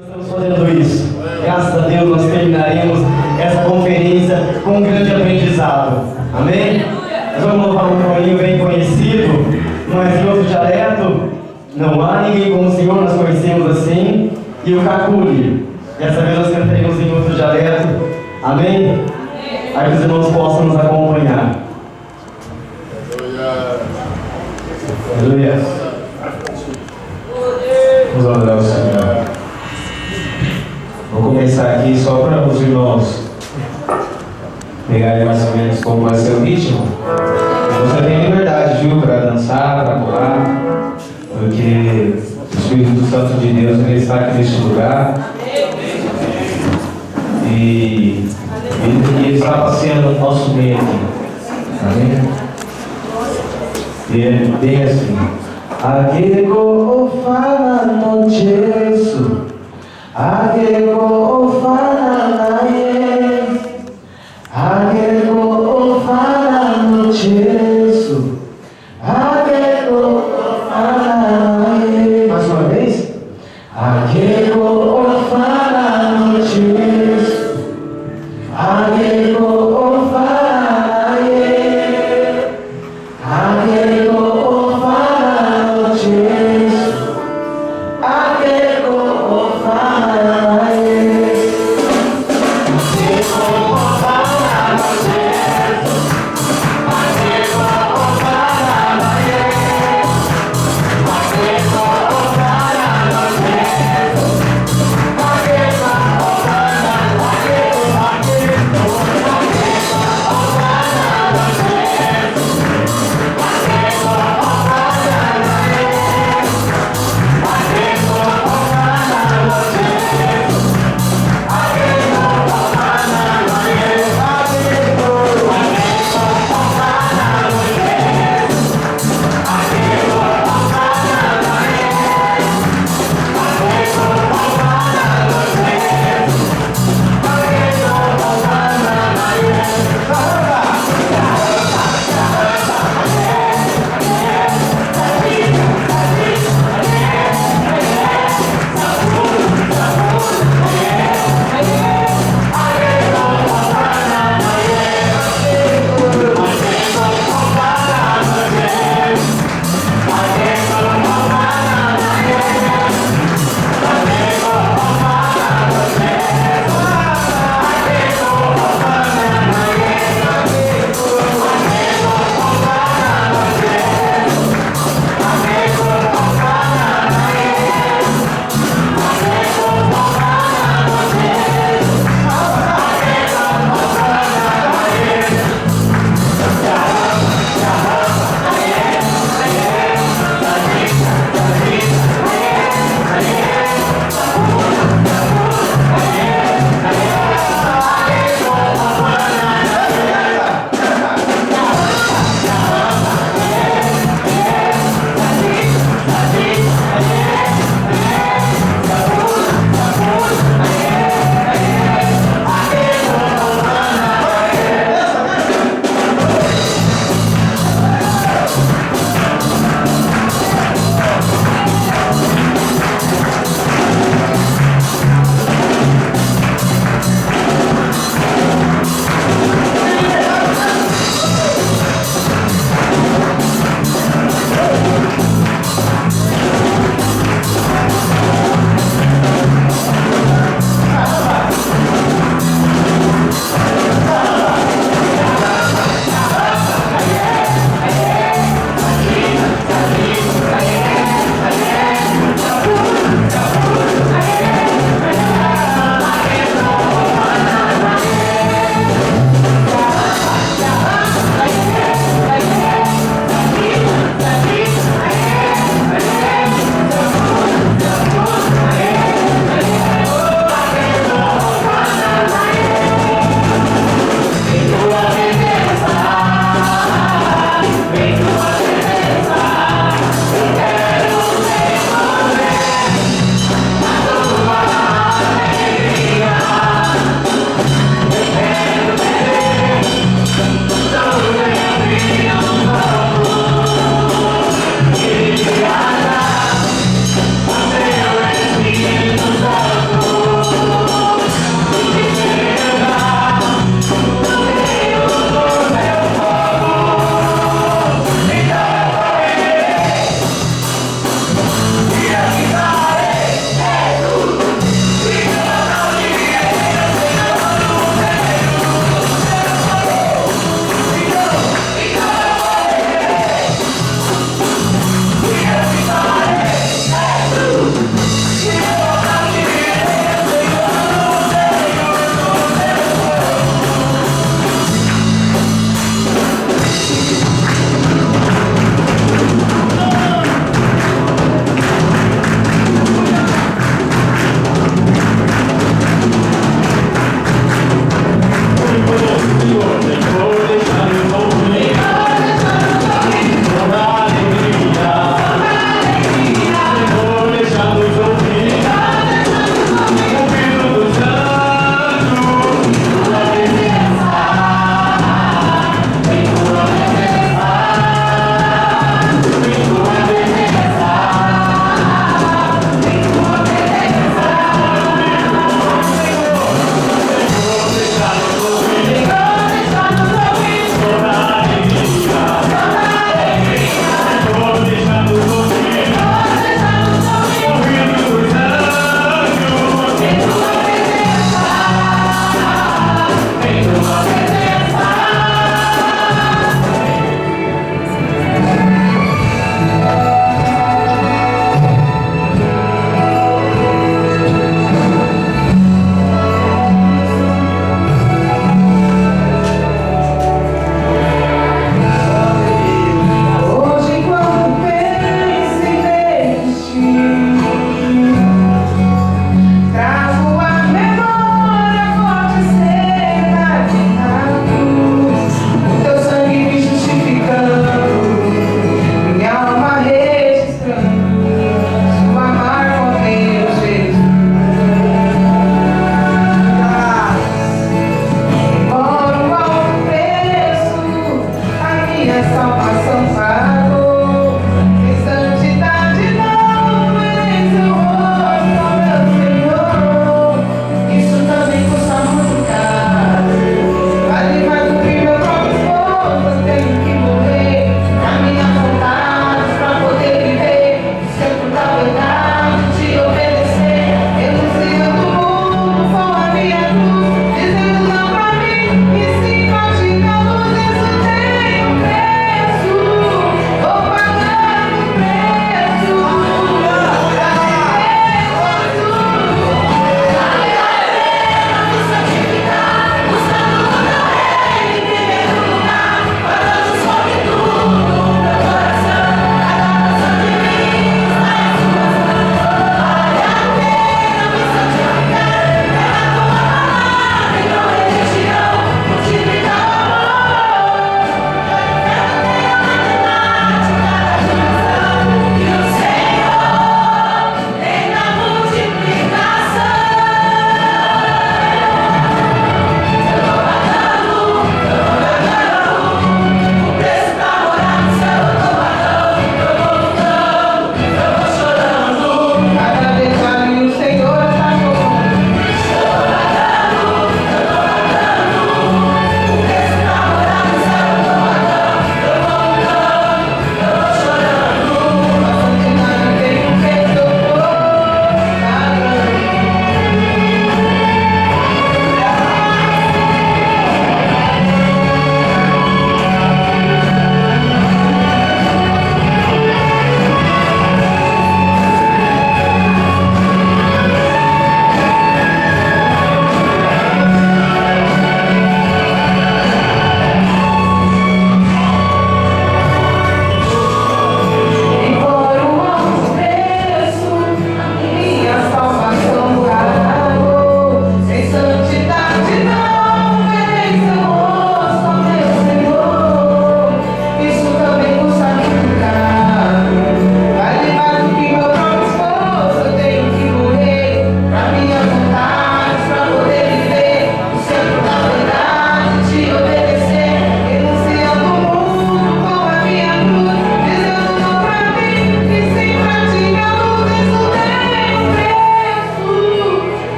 Estamos fazendo isso. Graças a Deus nós terminaremos essa conferência com um grande aprendizado. Amém? Nós vamos louvar um corinho bem conhecido, mas em outro dialeto. Não há ninguém como o Senhor, nós conhecemos assim. E o Caculi. Dessa vez nós cantaremos em outro dialeto. Amém? Aí que os irmãos possam nos acompanhar. Aleluia. Vamos adorar o Senhor. Vou começar aqui só para os irmãos pegarem mais ou menos como vai ser o ritmo. Você tem liberdade, viu, para dançar, para pular, porque o Espírito Santo de Deus ele está aqui neste lugar e ele está passeando no nosso meio aqui. Amém? E é bem assim. Agego fala no Jesus, agego fala na ye, agego fala no Jesus, agego fala na ye. Mais uma vez. Agego fala no Jesus, agego fala na ye, agego Jesus, agego fala na ye.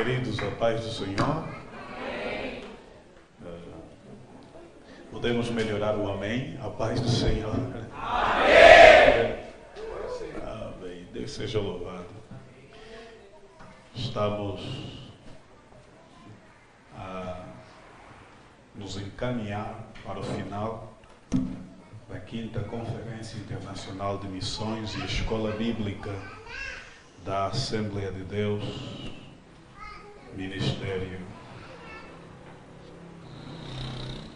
Queridos, a paz do Senhor. Podemos melhorar o amém? A paz do Senhor. Amém. Deus seja louvado. Estamos a nos encaminhar para o final da 5ª Conferência Internacional de Missões e Escola Bíblica da Assembleia de Deus, Ministério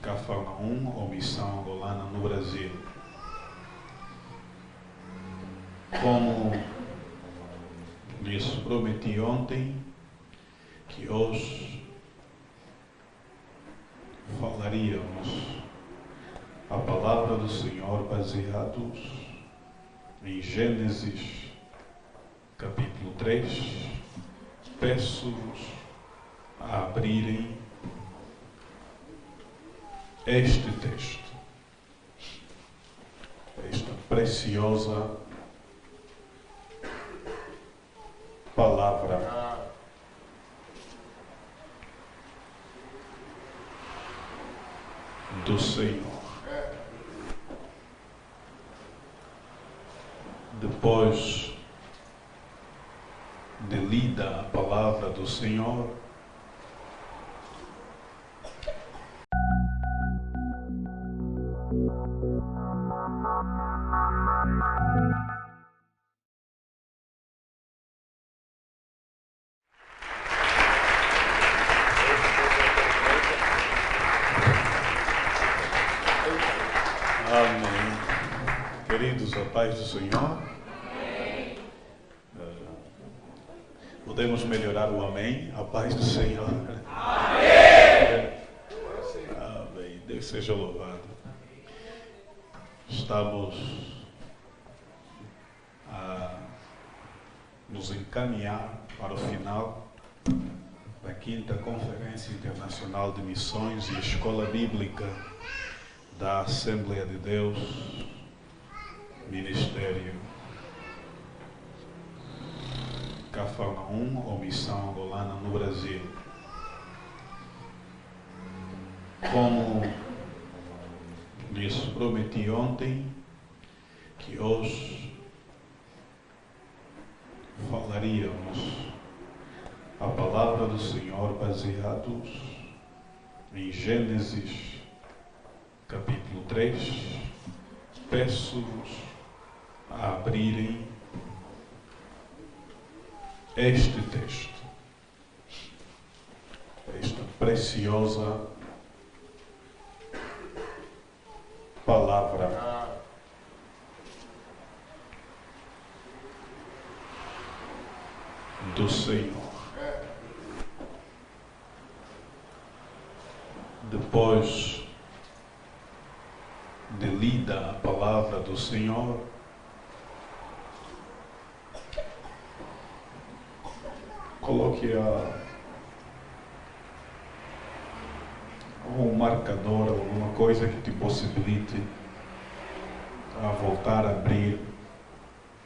Cafarnaum ou Missão Angolana no Brasil. Como lhes prometi ontem, que hoje falaríamos a palavra do Senhor baseados em Gênesis capítulo 3. Peço-vos a abrirem este texto, esta preciosa palavra do Senhor. Depois de lida a palavra do Senhor, amém. Queridos, a paz do Senhor. Podemos melhorar o amém? A paz do Senhor. Amém. Amém. Deus seja louvado. Estamos a nos encaminhar para o final da 5ª Conferência Internacional de Missões e Escola Bíblica da Assembleia de Deus, Ministério Cafarnaum ou Missão Angolana no Brasil. Como lhes prometi ontem, que hoje falaríamos a palavra do Senhor baseados em Gênesis capítulo 3. Peço-vos a abrirem este texto, esta preciosa palavra do Senhor. Depois de lida a palavra do Senhor, coloque um marcador, alguma coisa que te possibilite a voltar a abrir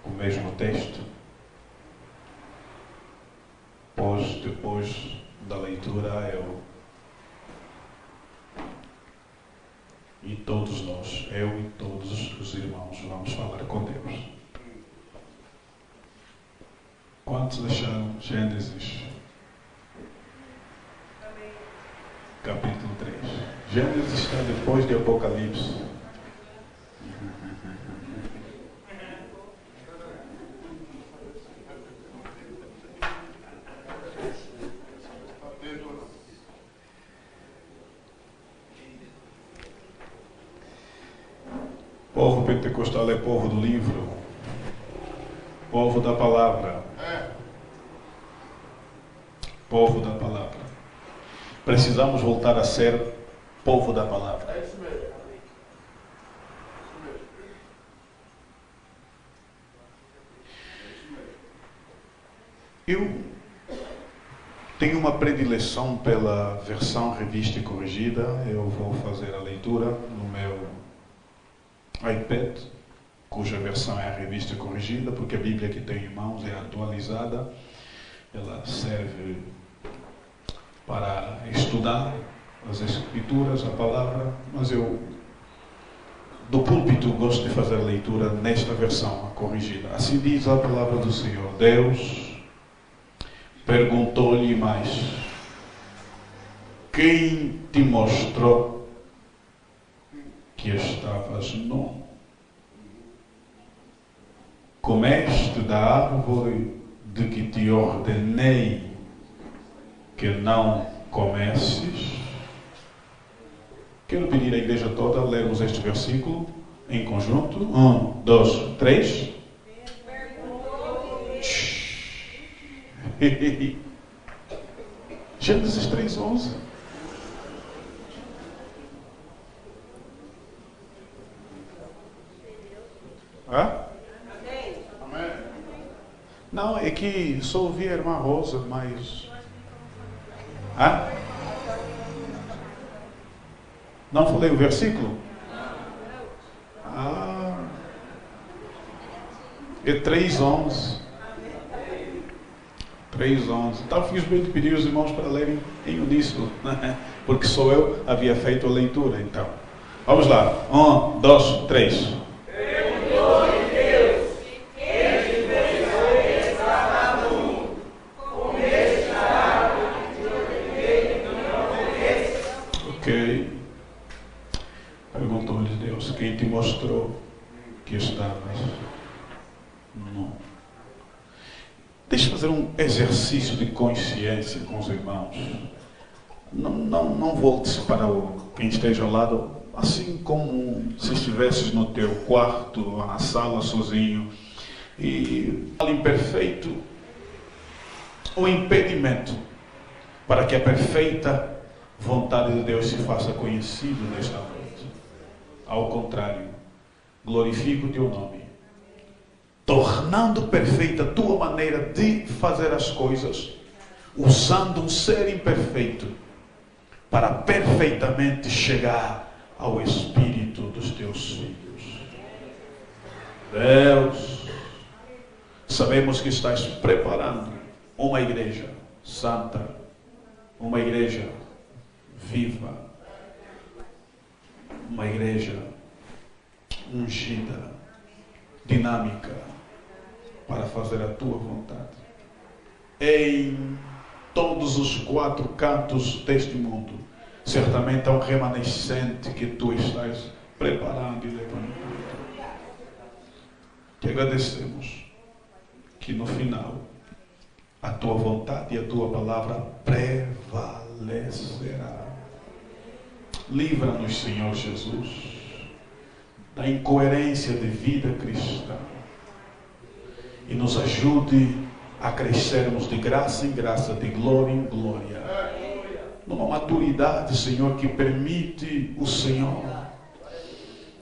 o mesmo texto, pois depois da leitura eu e todos nós, eu e todos os irmãos, vamos falar com Deus. Quantos acharam Gênesis? Capítulo 3. Gênesis está depois de Apocalipse. Povo pentecostal é povo do livro, povo da palavra. Povo da palavra. Precisamos voltar a ser povo da palavra. É isso mesmo. Eu tenho uma predileção pela versão revista e corrigida. Eu vou fazer a leitura no meu iPad, cuja versão é a revista corrigida, porque a Bíblia que tenho em mãos é atualizada. Ela serve para estudar as Escrituras, a palavra, mas eu, do púlpito, gosto de fazer a leitura nesta versão, a corrigida. Assim diz a palavra do Senhor. Deus perguntou-lhe mais: quem te mostrou que estavas nu? Comeste da árvore de que te ordenei que não comesses? Quero pedir à igreja toda a lermos este versículo em conjunto. 1, 2, 3. Gênesis 3:11. Hã? Amém. Não, é que só ouvi a irmã Rosa, mas... Hã? Não falei o versículo? É 3:11. 3:11. Então fiz bem de pedir os irmãos para lerem em uníssono, né? Porque só eu havia feito a leitura, então. Vamos lá. 1, 2, 3. Ok. Perguntou-lhe Deus: quem te mostrou que estavas nu? Deixa eu fazer um exercício de consciência com os irmãos. Não volte-se para quem esteja ao lado, assim como se estivesses no teu quarto, na sala, sozinho. E o imperfeito, o impedimento para que a perfeita vontade de Deus se faça conhecida nesta noite. Ao contrário, glorifica o teu nome, tornando perfeita a tua maneira de fazer as coisas, usando um ser imperfeito para perfeitamente chegar ao Espírito dos teus filhos. Deus, sabemos que estás preparando uma igreja santa, uma igreja viva, uma igreja ungida, dinâmica, para fazer a tua vontade em todos os 4 cantos deste mundo. Certamente há um remanescente que tu estás preparando e levantando. Te agradecemos que no final a tua vontade e a tua palavra prevalecerá. Livra-nos, Senhor Jesus, da incoerência de vida cristã e nos ajude a crescermos de graça em graça, de glória em glória, numa maturidade, Senhor, que permite o Senhor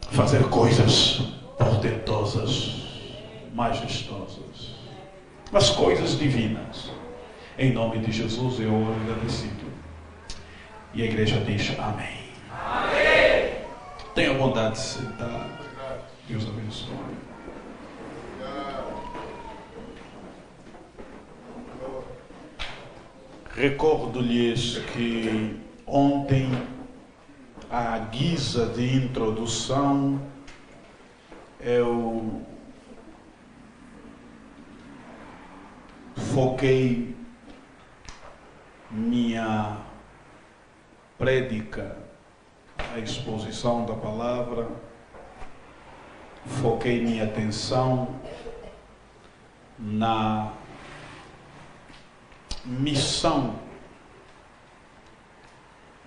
fazer coisas portentosas, majestosas, mas coisas divinas. Em nome de Jesus eu oro agradecido. E a igreja diz amém. Amém. Tenha vontade de sentar. Deus abençoe. Recordo-lhes que ontem, à guisa de introdução, eu foquei minha prédica, a exposição da palavra, foquei minha atenção na missão,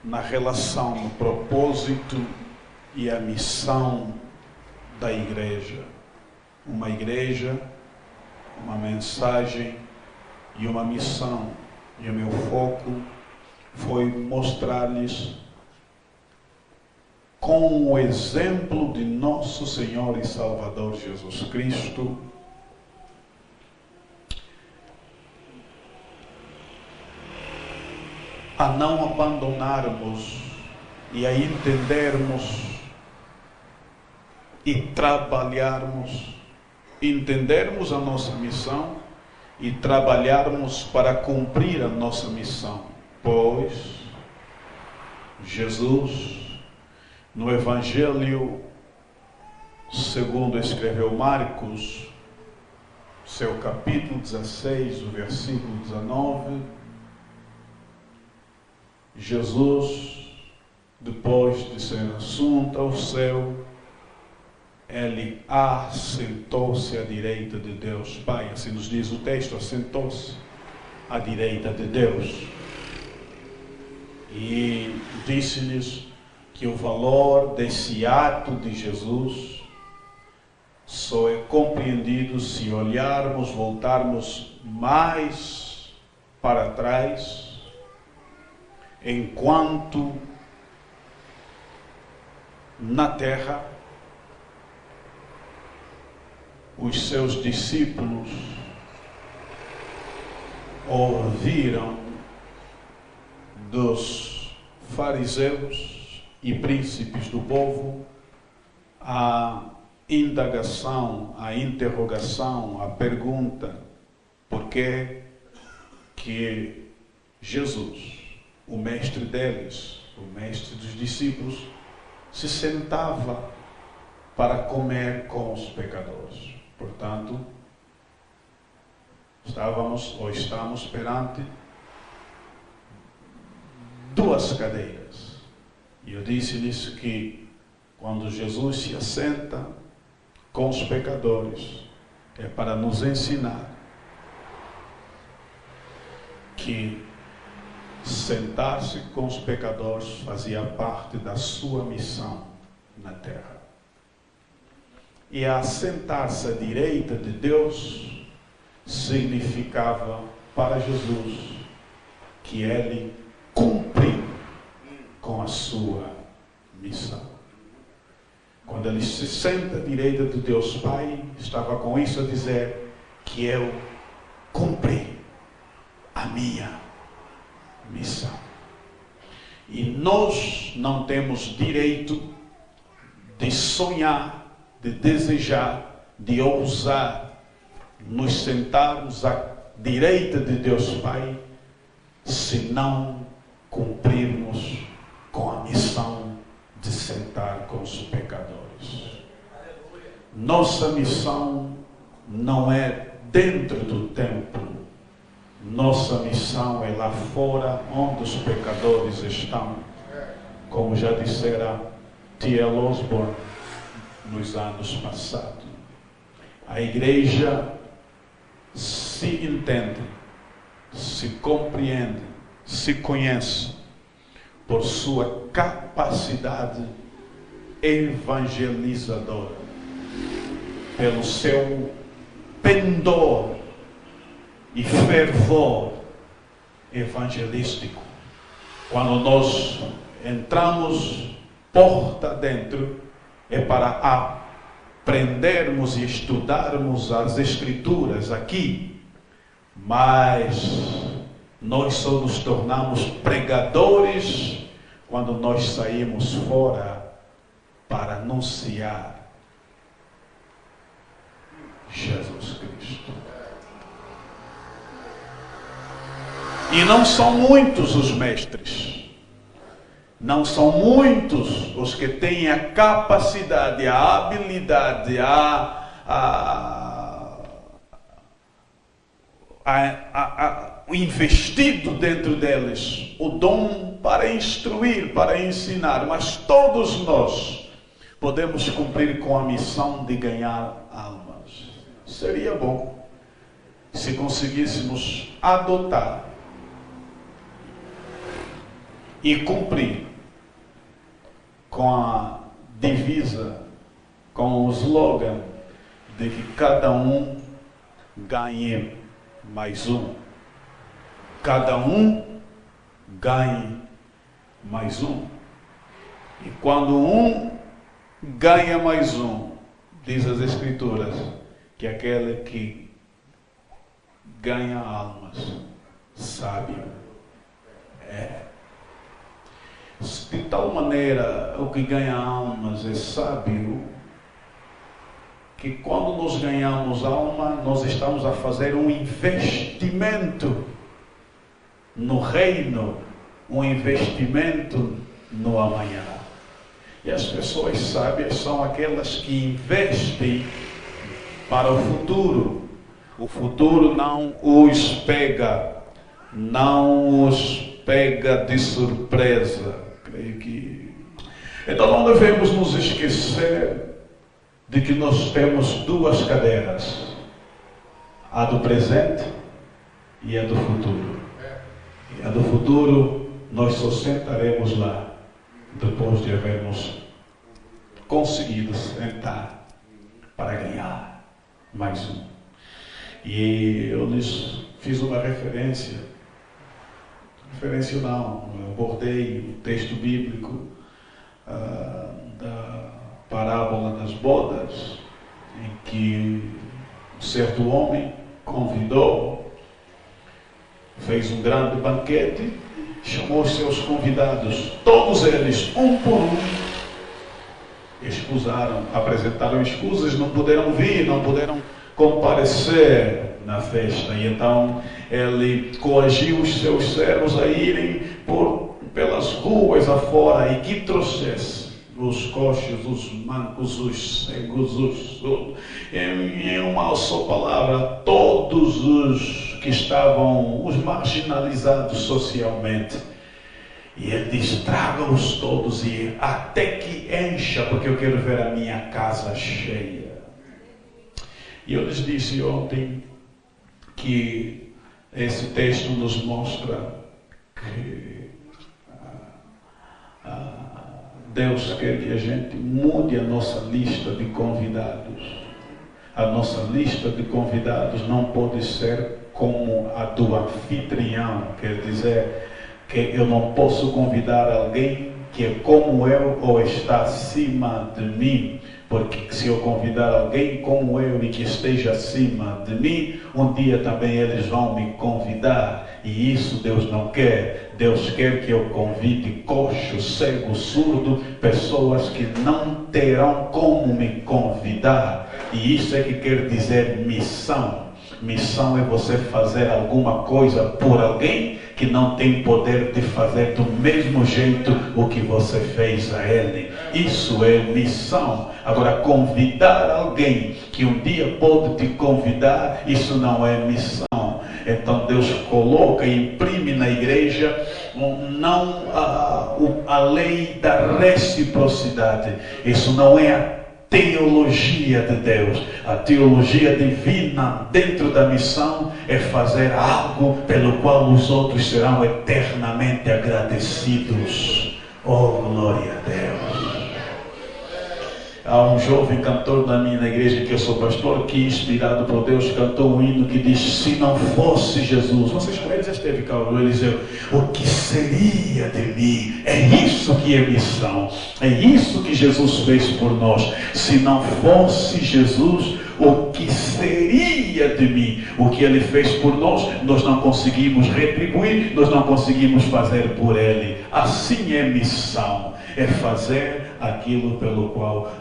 na relação, no propósito e a missão da igreja. Uma igreja, uma mensagem e uma missão. E o meu foco foi mostrar-lhes, com o exemplo de nosso Senhor e Salvador Jesus Cristo, a não abandonarmos e a entendermos e trabalharmos, entendermos a nossa missão e trabalharmos para cumprir a nossa missão. Pois Jesus, no Evangelho segundo escreveu Marcos, seu capítulo 16, o versículo 19, Jesus, depois de ser assunto ao céu, ele assentou-se à direita de Deus Pai. Assim nos diz o texto, assentou-se à direita de Deus. E disse-lhes que o valor desse ato de Jesus só é compreendido se olharmos, voltarmos mais para trás, enquanto na terra os seus discípulos ouviram dos fariseus e príncipes do povo a indagação, a interrogação, a pergunta: por que que Jesus, o mestre deles, o mestre dos discípulos, se sentava para comer com os pecadores? Portanto, estamos perante duas cadeiras. E eu disse-lhes que quando Jesus se assenta com os pecadores, é para nos ensinar que sentar-se com os pecadores fazia parte da sua missão na terra. E assentar-se à direita de Deus significava para Jesus que ele cumpriu com a sua missão. Quando ele se senta à direita de Deus Pai, estava com isso a dizer que eu cumpri a minha missão. E nós não temos direito de sonhar, de desejar, de ousar nos sentarmos à direita de Deus Pai se não cumprirmos com a missão de sentar com os pecadores. Nossa missão não é dentro do templo. Nossa missão é lá fora, onde os pecadores estão. Como já dissera T.L. Osborne nos anos passados. A igreja se entende, se compreende, se conhece por sua capacidade evangelizadora, pelo seu pendor e fervor evangelístico. Quando nós entramos porta dentro, é para aprendermos e estudarmos as Escrituras aqui, mas nós só nos tornamos pregadores quando nós saímos fora para anunciar Jesus Cristo. E não são muitos os mestres, não são muitos os que têm a capacidade, a habilidade, o investido dentro deles, o dom para instruir, para ensinar, mas todos nós podemos cumprir com a missão de ganhar almas. Seria bom se conseguíssemos adotar e cumprir com a divisa, com o slogan de que cada um ganhe mais um. Cada um ganhe mais um. E quando um ganha mais um, diz as Escrituras, que aquele que ganha almas, sábio é. De tal maneira, o que ganha almas é sábio, que quando nós ganhamos alma, nós estamos a fazer um investimento no reino um investimento no amanhã. E as pessoas sábias são aquelas que investem para o futuro. O futuro não os pega de surpresa. Creio que... Então não devemos nos esquecer de que nós temos duas cadeiras. A do presente e a do futuro. E a do futuro nós só sentaremos lá depois de havermos conseguido sentar para ganhar mais um. E eu lhes fiz uma referência não, eu abordei o texto bíblico da parábola das bodas, em que um certo homem convidou, fez um grande banquete, chamou os seus convidados, todos eles, um por um, apresentaram escusas, não puderam vir, não puderam comparecer na festa. E então ele coagiu os seus servos a irem pelas ruas afora e que trouxesse os coxos, os mancos, os cegos, em uma só palavra, todos os que estavam, os marginalizados socialmente. E ele diz: traga-os todos e até que encha, porque eu quero ver a minha casa cheia. E eu lhes disse ontem que esse texto nos mostra que Deus quer que a gente mude a nossa lista de convidados. A nossa lista de convidados não pode ser como a do anfitrião, quer dizer que eu não posso convidar alguém que é como eu ou está acima de mim, porque se eu convidar alguém como eu e que esteja acima de mim, um dia também eles vão me convidar, e isso Deus não quer. Deus quer que eu convide coxo, cego, surdo, pessoas que não terão como me convidar, e isso é que quer dizer missão. Missão é você fazer alguma coisa por alguém que não tem poder de fazer do mesmo jeito o que você fez a ele. Isso é missão. Agora, convidar alguém que um dia pode te convidar, isso não é missão. Então Deus coloca e imprime na igreja não a lei da reciprocidade. Isso não é a teologia de Deus. A teologia divina dentro da missão é fazer algo pelo qual os outros serão eternamente agradecidos. Oh, glória a Deus! Há um jovem cantor na minha igreja, que eu sou pastor, que inspirado por Deus cantou um hino que diz: se não fosse Jesus, vocês com ele já esteve cá, Eliseu, o que seria de mim? É isso que é missão, é isso que Jesus fez por nós. Se não fosse Jesus, o que seria de mim? O que ele fez por nós, nós não conseguimos retribuir, nós não conseguimos fazer por ele. Assim é missão, é fazer aquilo pelo qual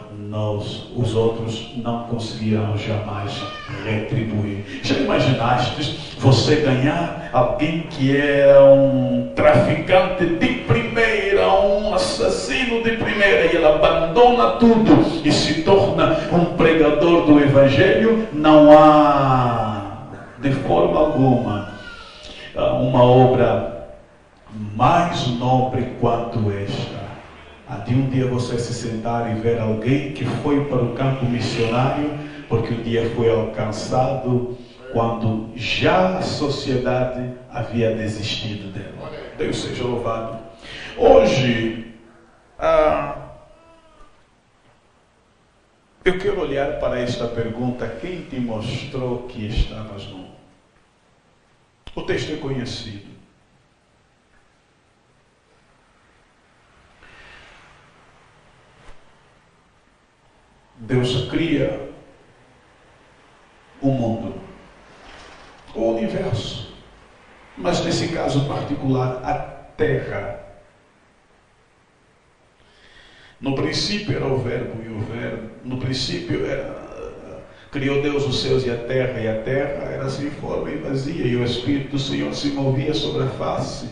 os outros não conseguirão jamais retribuir. Já imaginaste você ganhar alguém que é um traficante de primeira, um assassino de primeira, e ele abandona tudo e se torna um pregador do Evangelho? Não há, de forma alguma, uma obra mais nobre quanto esta. De um dia você se sentar e ver alguém que foi para o campo missionário, porque um dia foi alcançado quando já a sociedade havia desistido dela. Deus seja louvado. Hoje, eu quero olhar para esta pergunta: quem te mostrou que estavas nu? O texto é conhecido. Deus cria o mundo, o universo, mas nesse caso particular, a Terra. No princípio era o Verbo, e o Verbo, no princípio criou Deus os céus e a terra era sem forma e vazia, e o Espírito do Senhor se movia sobre a face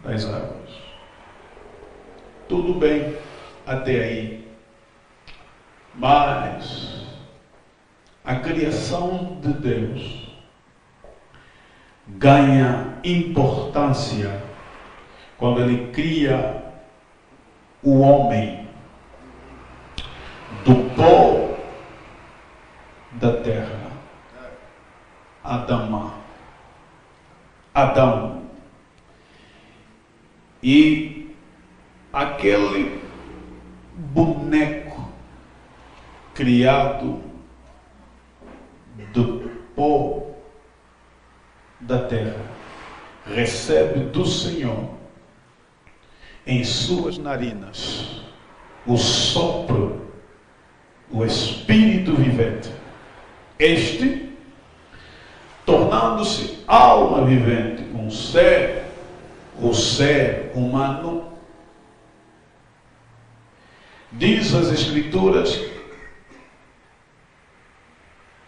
das águas. Tudo bem até aí. Mas a criação de Deus ganha importância quando Ele cria o homem do pó da terra. Adão. E aquele boneco criado do pó da terra recebe do Senhor em suas narinas o sopro, o Espírito vivente. Este, tornando-se alma vivente, o ser humano, diz as Escrituras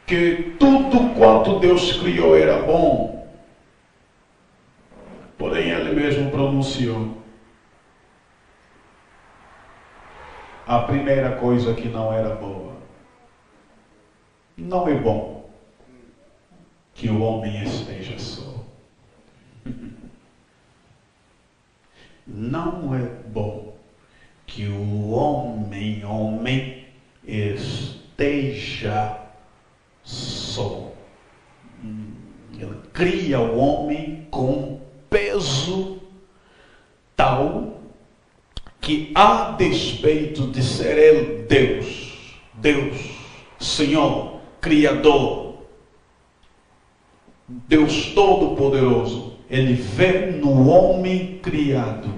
que tudo quanto Deus criou era bom, porém Ele mesmo pronunciou a primeira coisa que não era boa. Não é bom que o homem esteja só. Não é bom que o homem esteja só. Ele cria o homem com peso tal que, a despeito de ser ele Deus, Senhor, Criador, Deus Todo-Poderoso, Ele vê no homem criado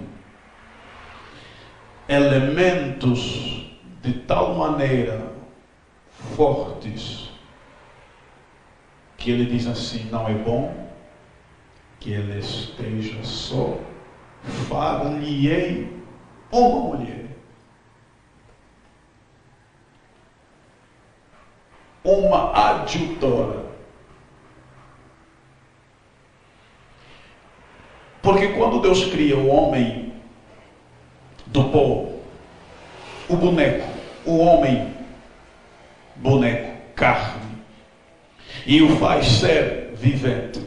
elementos de tal maneira fortes que Ele diz assim: não é bom que ele esteja só, far-lhe-ei uma mulher, uma adjutora. Porque quando Deus cria o homem do pó, o boneco, o homem, boneco, carne, e o faz ser vivente,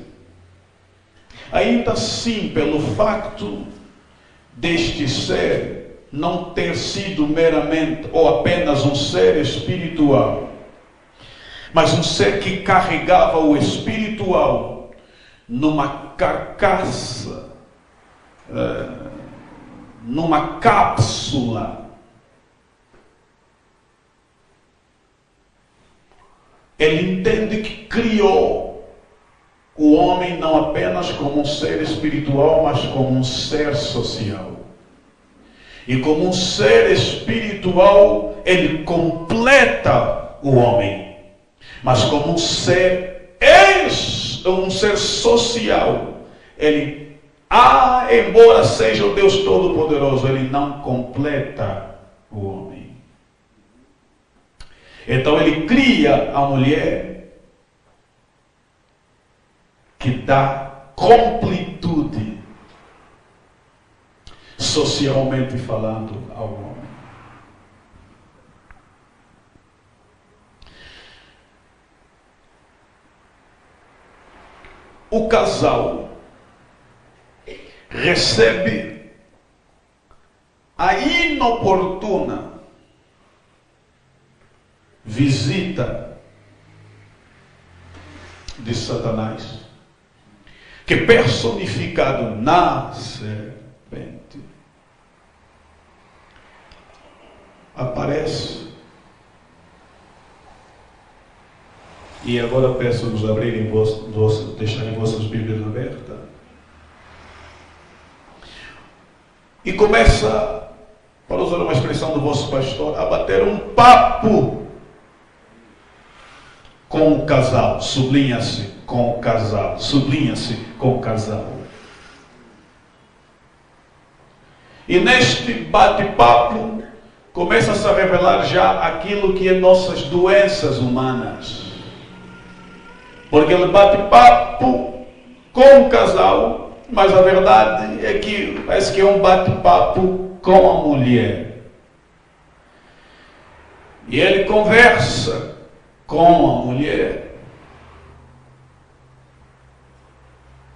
ainda assim, pelo facto deste ser não ter sido meramente ou apenas um ser espiritual, mas um ser que carregava o espiritual numa carcaça, numa cápsula, ele entende que criou o homem não apenas como um ser espiritual, mas como um ser social. E como um ser espiritual, ele completa o homem. Mas como um ser social, ele, embora seja o Deus Todo-Poderoso, ele não completa o homem. Então ele cria a mulher que dá completude, socialmente falando, ao homem. O casal recebe a inoportuna visita de Satanás, que personificado na serpente aparece. E agora peço-vos abrirem, deixarem vossas Bíblias abertas. E começa, para usar uma expressão do vosso pastor, a bater um papo com o casal. Sublinha-se com o casal. Sublinha-se com o casal. E neste bate-papo começa-se a revelar já aquilo que é nossas doenças humanas. Porque ele bate papo com o casal mas a verdade é que parece que é um bate-papo com a mulher. E ele conversa com a mulher.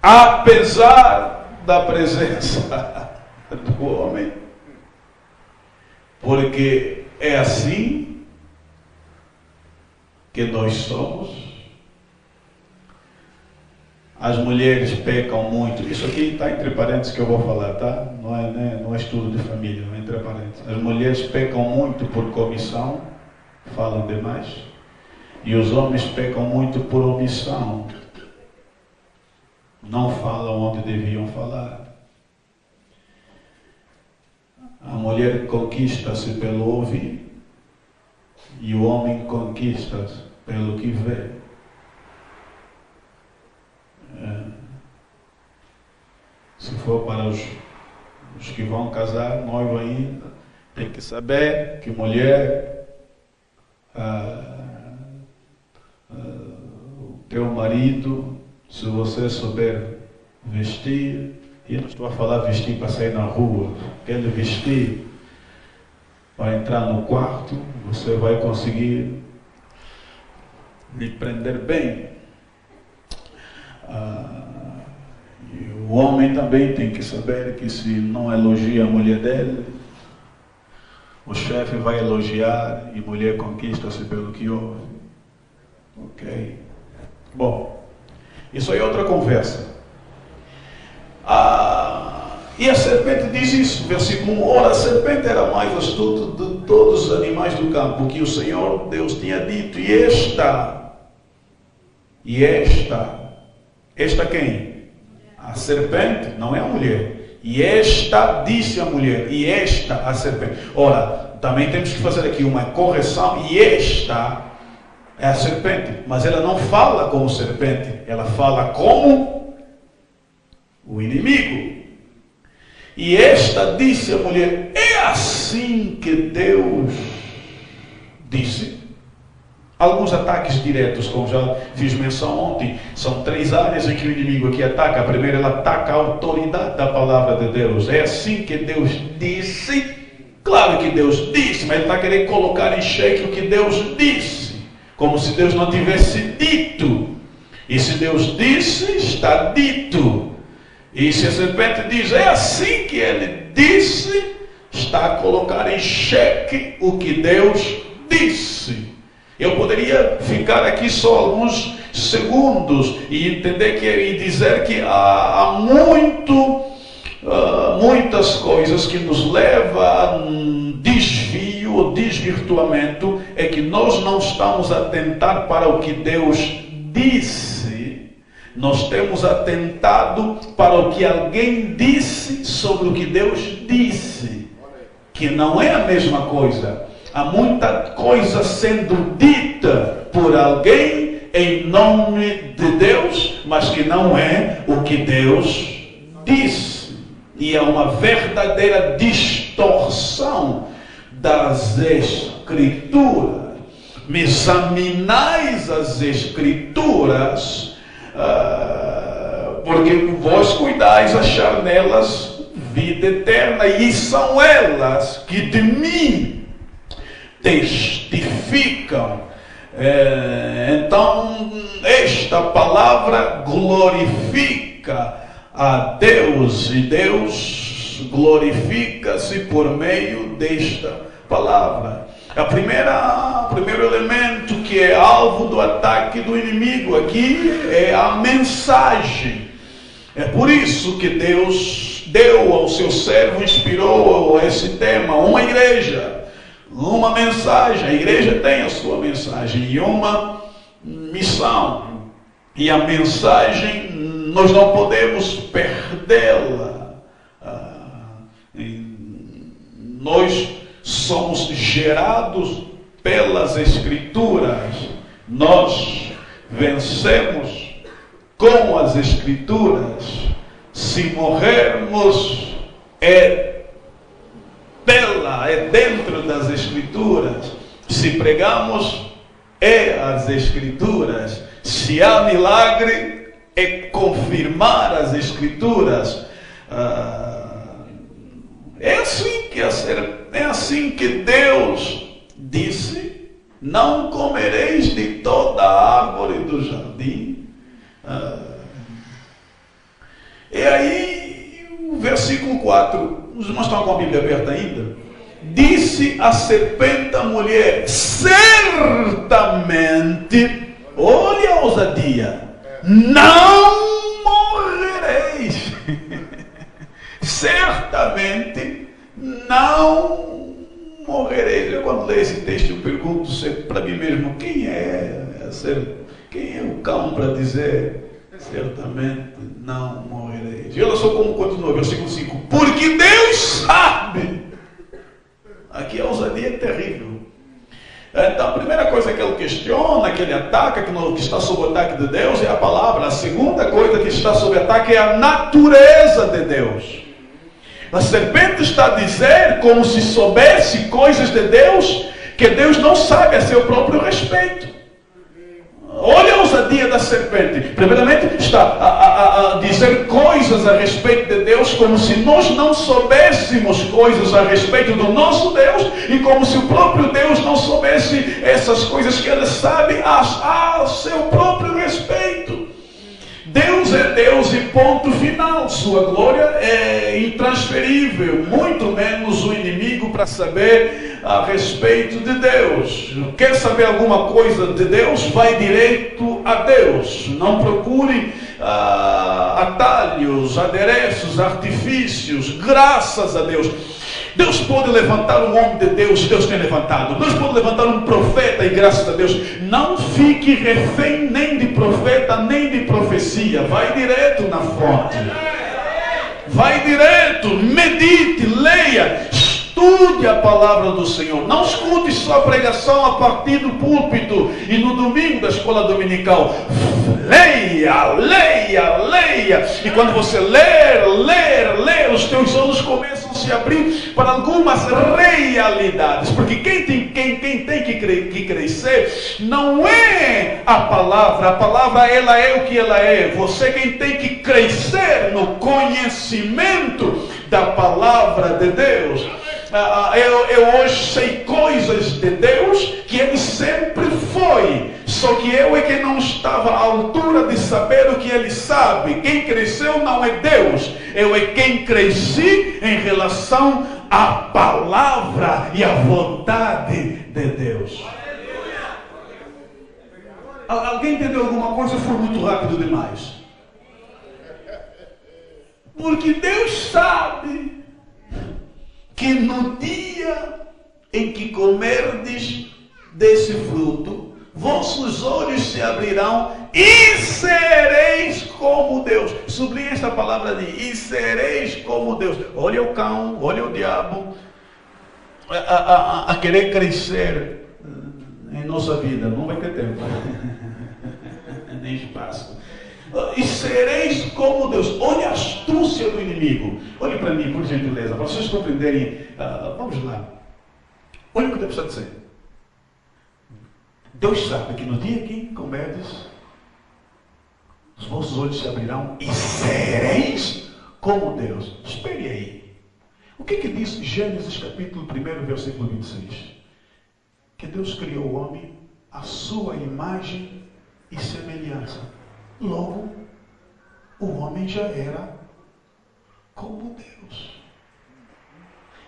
Apesar da presença do homem. Porque é assim que nós somos. As mulheres pecam muito. Isso aqui está entre parênteses que eu vou falar, tá? Não é estudo de família, não é entre parênteses. As mulheres pecam muito por comissão, falam demais. E os homens pecam muito por omissão. Não falam onde deviam falar. A mulher conquista-se pelo ouvir e o homem conquista-se pelo que vê. Se for para os que vão casar, noivo ainda, tem que saber que mulher, o teu marido, se você souber vestir, e eu não estou a falar vestir para sair na rua, quer vestir para entrar no quarto, você vai conseguir lhe prender bem. E o homem também tem que saber que se não elogia a mulher dele, o chefe vai elogiar e mulher conquista-se pelo que ouve. Ok? Bom, isso aí é outra conversa. E a serpente diz isso, versículo 1. Ora, a serpente era mais astuta de todos os animais do campo que o Senhor Deus tinha dito. E esta quem? A serpente, não é a mulher. E esta disse a mulher, e esta a serpente. Ora, também temos que fazer aqui uma correção. E esta é a serpente, mas ela não fala como serpente, ela fala como o inimigo. E esta disse a mulher, é assim que Deus disse. Alguns ataques diretos, como já fiz menção ontem, são 3 áreas em que o inimigo aqui ataca. A primeira, ele ataca a autoridade da palavra de Deus. É assim que Deus disse. Claro que Deus disse, mas ele está querendo colocar em xeque o que Deus disse. Como se Deus não tivesse dito. E se Deus disse, está dito. E se a serpente diz, é assim que ele disse, está a colocar em xeque o que Deus disse. Eu poderia ficar aqui só alguns segundos e entender e dizer que há muitas coisas que nos levam a um desvio ou desvirtuamento, é que nós não estamos a atentar para o que Deus disse. Nós temos atentado para o que alguém disse sobre o que Deus disse, que não é a mesma coisa. Há muita coisa sendo dita por alguém em nome de Deus, mas que não é o que Deus disse. E é uma verdadeira distorção das Escrituras. Me examinais as Escrituras, porque vós cuidais achar nelas vida eterna, e são elas que de mim testificam. Então esta palavra glorifica a Deus, e Deus glorifica-se por meio desta palavra. O primeiro elemento que é alvo do ataque do inimigo aqui é a mensagem. É por isso que Deus deu ao seu servo, inspirou esse tema, uma igreja, uma mensagem. A igreja tem a sua mensagem e uma missão. E a mensagem nós não podemos perdê-la. Nós somos gerados pelas Escrituras. Nós vencemos com as Escrituras. Se morrermos, é dentro das Escrituras. Se pregamos, é as Escrituras. Se há milagre, é confirmar as Escrituras. É assim que Deus disse: não comereis de toda a árvore do jardim. E aí, o versículo 4, os irmãos estão com a Bíblia aberta ainda? Disse a serpente à mulher: certamente, olha a ousadia, não morrereis. Certamente não morrereis. Eu, quando leio esse texto, eu pergunto sempre para mim mesmo: quem é o cão para dizer certamente não morrereis? E olha só como continua, versículo 5: porque Deus sabe. Aqui a ousadia é terrível. Então a primeira coisa que ele questiona, que ele ataca, que está sob o ataque de Deus, é a palavra. A segunda coisa que está sob ataque é a natureza de Deus. A serpente está a dizer, como se soubesse coisas de Deus, que Deus não sabe a seu próprio respeito. Olha a ousadia da serpente. Primeiramente, está a dizer coisas a respeito de Deus, como se nós não soubéssemos coisas a respeito do nosso Deus, e como se o próprio Deus não soubesse essas coisas que Ele sabe a seu próprio respeito. Deus é Deus e ponto final. Sua glória é intransferível, muito menos o inimigo para saber a respeito de Deus. Quer saber alguma coisa de Deus? Vai direito a Deus. Não procure atalhos, adereços, artifícios. Graças a Deus. Deus pode levantar um homem de Deus, Deus tem levantado. Deus pode levantar um profeta, e graças a Deus. Não fique refém nem de profeta, nem de profecia. Vai direto na fonte. Vai direto, medite, leia, estude a palavra do Senhor. Não escute só a pregação a partir do púlpito e no domingo da escola dominical. Leia, leia, leia. E quando você ler, os teus olhos começam a se abrir para algumas realidades. Porque quem tem que crescer não é a palavra ela é o que ela é. Você quem tem que crescer no conhecimento da palavra de Deus. Eu hoje sei coisas de Deus que Ele sempre foi, só que eu é que não estava à altura de saber o que Ele sabe. Quem cresceu não é Deus, eu é quem cresci em relação à palavra e à vontade de Deus. Alguém entendeu alguma coisa ou foi muito rápido demais? Porque Deus sabe que no dia em que comerdes desse fruto, vossos olhos se abrirão e sereis como Deus. Sublinha esta palavra de e sereis como Deus. Olha o cão, olha o diabo a querer crescer em nossa vida. Não vai ter tempo, nem espaço. E sereis como Deus. Olha a astúcia do inimigo. Olhe para mim, por gentileza, para vocês compreenderem. Vamos lá. Olha o que Deus está dizendo. Deus sabe que no dia que comerdes, os vossos olhos se abrirão e sereis como Deus. Espere aí. O que diz Gênesis capítulo 1, versículo 26? Que Deus criou o homem à sua imagem e semelhança. Logo, o homem já era como Deus.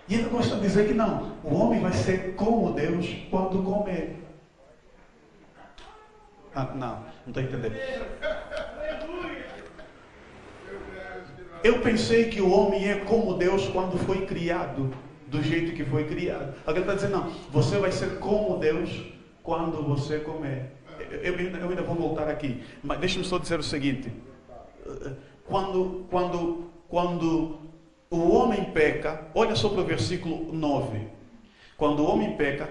E ele gosta de dizer que não, o homem vai ser como Deus quando comer. Não está entendendo. Eu pensei que o homem é como Deus quando foi criado, do jeito que foi criado. Alguém está dizendo, não, você vai ser como Deus quando você comer. Eu ainda vou voltar aqui, mas deixa-me só dizer o seguinte: quando o homem peca, olha só para o versículo 9. Quando o homem peca,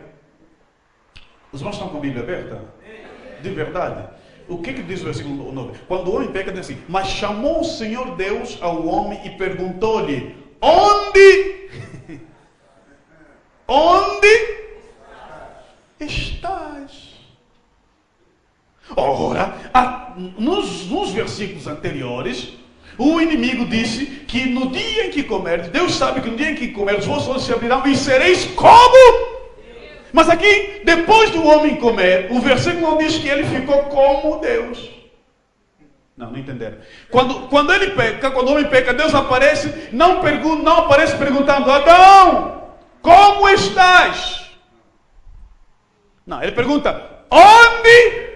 os irmãos estão com a Bíblia aberta? De verdade? O que diz o versículo 9? Quando o homem peca, diz assim: mas chamou o Senhor Deus ao homem e perguntou-lhe: onde estás? Ora, nos versículos anteriores, o inimigo disse que no dia em que comerdes, Deus sabe que no dia em que comerdes, os vossos olhos se abrirão e sereis como? Mas aqui, depois do homem comer, o versículo não diz que ele ficou como Deus. Não entenderam. Quando ele peca, quando o homem peca, Deus aparece, não aparece perguntando: Adão, como estás? Não, ele pergunta: onde?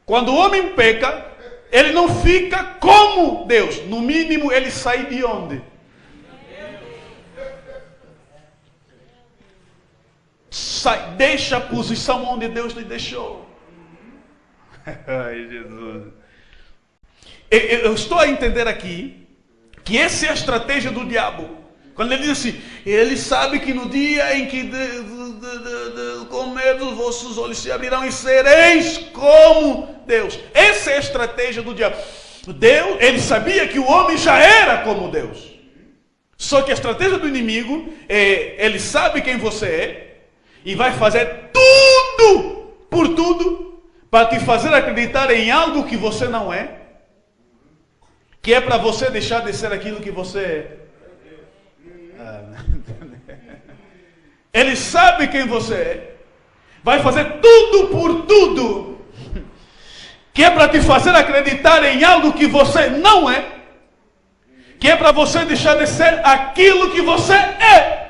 Quando o homem peca, ele não fica como Deus. No mínimo, ele sai de onde? Deixa a posição onde Deus lhe deixou. Ai, Jesus. Eu estou a entender aqui que essa é a estratégia do diabo. Quando ele diz assim, ele sabe que no dia em que comer os vossos olhos se abrirão e sereis como Deus. Essa é a estratégia do diabo. Deus, ele sabia que o homem já era como Deus. Só que a estratégia do inimigo é, ele sabe quem você é e vai fazer tudo, por tudo, para te fazer acreditar em algo que você não é, que é para você deixar de ser aquilo que você é. Ele sabe quem você é, vai fazer tudo por tudo, que é para te fazer acreditar em algo que você não é, que é para você deixar de ser aquilo que você é.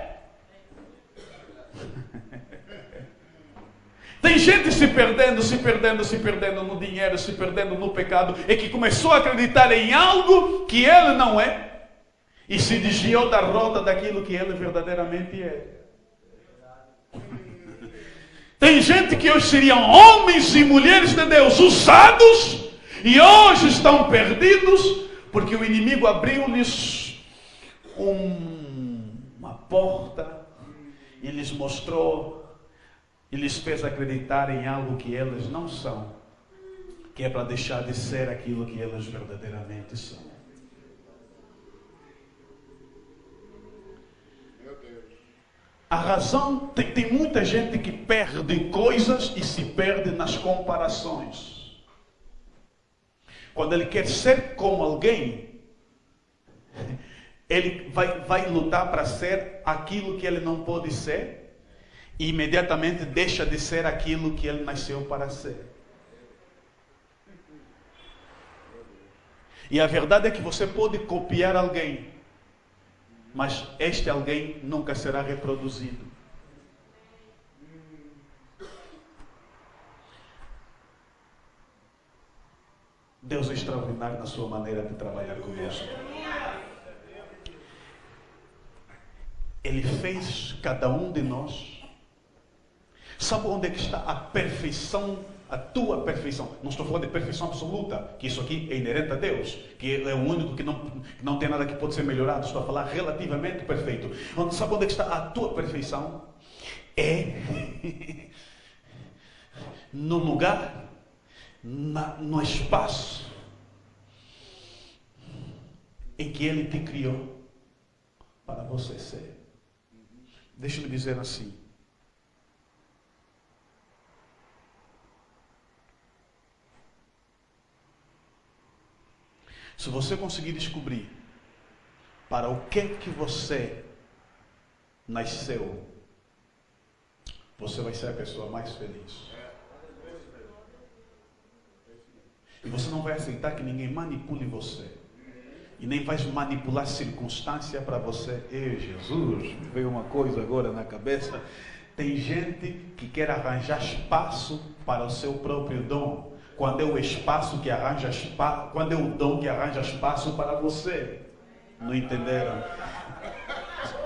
Tem gente se perdendo no dinheiro, se perdendo no pecado, e que começou a acreditar em algo que ele não é, e se desviou da rota daquilo que ele verdadeiramente é. Tem gente que hoje seriam homens e mulheres de Deus usados, e hoje estão perdidos, porque o inimigo abriu-lhes uma porta, e lhes mostrou, e lhes fez acreditar em algo que eles não são, que é para deixar de ser aquilo que eles verdadeiramente são. A razão, tem muita gente que perde coisas e se perde nas comparações. Quando ele quer ser como alguém, ele vai lutar para ser aquilo que ele não pode ser, e imediatamente deixa de ser aquilo que ele nasceu para ser. E a verdade é que você pode copiar alguém, mas este alguém nunca será reproduzido. Deus é extraordinário na sua maneira de trabalhar conosco. Ele fez cada um de nós. Sabe onde é que está a perfeição, a tua perfeição? Não estou falando de perfeição absoluta, que isso aqui é inerente a Deus, que é o único que não tem nada que pode ser melhorado. Estou a falar relativamente perfeito. Sabe onde é que está a tua perfeição? É no lugar, no espaço em que Ele te criou para você ser. Deixa-me dizer assim. Se você conseguir descobrir para o que você nasceu, você vai ser a pessoa mais feliz. E você não vai aceitar que ninguém manipule você. E nem vai manipular circunstância para você. Ei, Jesus, me veio uma coisa agora na cabeça. Tem gente que quer arranjar espaço para o seu próprio dom, quando é o espaço que arranja espaço, quando é o dom que arranja espaço para você. Não entenderam?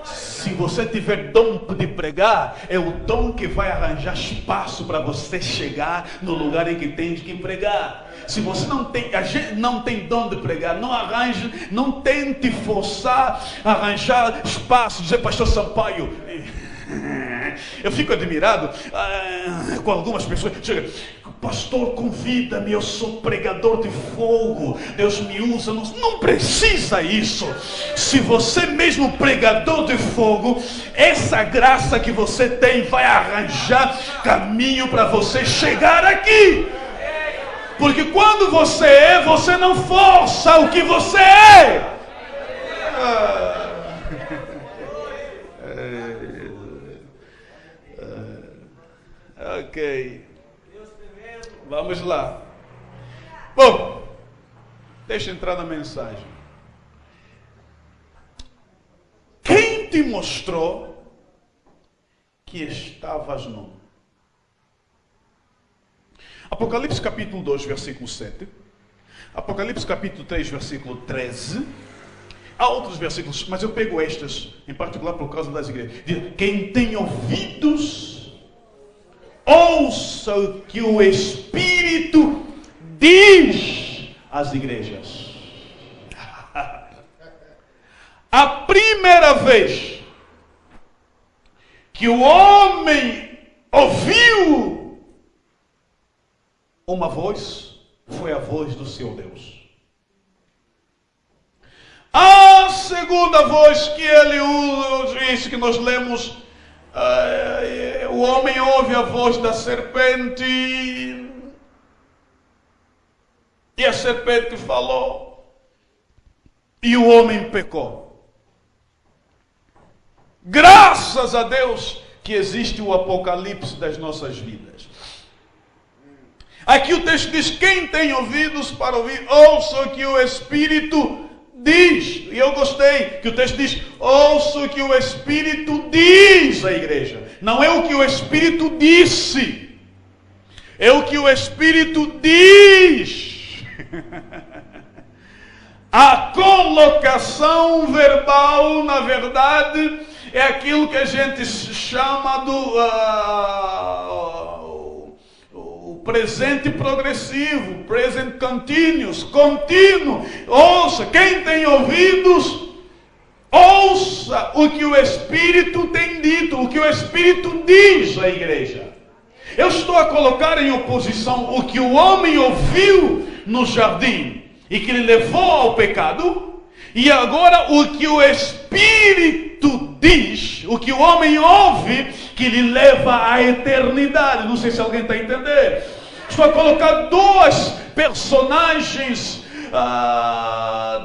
Se você tiver dom de pregar, é o dom que vai arranjar espaço para você chegar no lugar em que tem que pregar. Se você não tem dom de pregar, não arranje, não tente forçar, arranjar espaço, dizer, pastor Sampaio. Eu fico admirado com algumas pessoas. Chega, pastor, convida-me, eu sou pregador de fogo, Deus me usa. Não precisa isso. Se você mesmo pregador de fogo, essa graça que você tem vai arranjar caminho para você chegar aqui. Porque quando você é, você não força o que você é. Ok. Vamos lá. Bom, deixa eu entrar na mensagem. Quem te mostrou que estavas nu? Apocalipse capítulo 2, versículo 7. Apocalipse capítulo 3, versículo 13. Há outros versículos, mas eu pego estes, em particular por causa das igrejas. Diz, quem tem ouvidos, ouça o que o Espírito diz às igrejas. A primeira vez que o homem ouviu uma voz, foi a voz do seu Deus. A segunda voz que ele usa, que nós lemos, o homem ouve a voz da serpente, e a serpente falou, e o homem pecou. Graças a Deus que existe o Apocalipse das nossas vidas. Aqui o texto diz, quem tem ouvidos para ouvir, ouça o que o Espírito diz. E eu gostei que o texto diz, ouça o que o Espírito diz à igreja. Não é o que o Espírito disse, é o que o Espírito diz. A colocação verbal, na verdade, é aquilo que a gente chama o presente progressivo, present continuous, contínuo. Ouça, quem tem ouvidos, ouça o que o Espírito tem dito, o que o Espírito diz à igreja. Eu estou a colocar em oposição o que o homem ouviu no jardim e que lhe levou ao pecado, e agora o que o Espírito diz, o que o homem ouve, que lhe leva à eternidade. Não sei se alguém está a entender. Estou a colocar duas personagens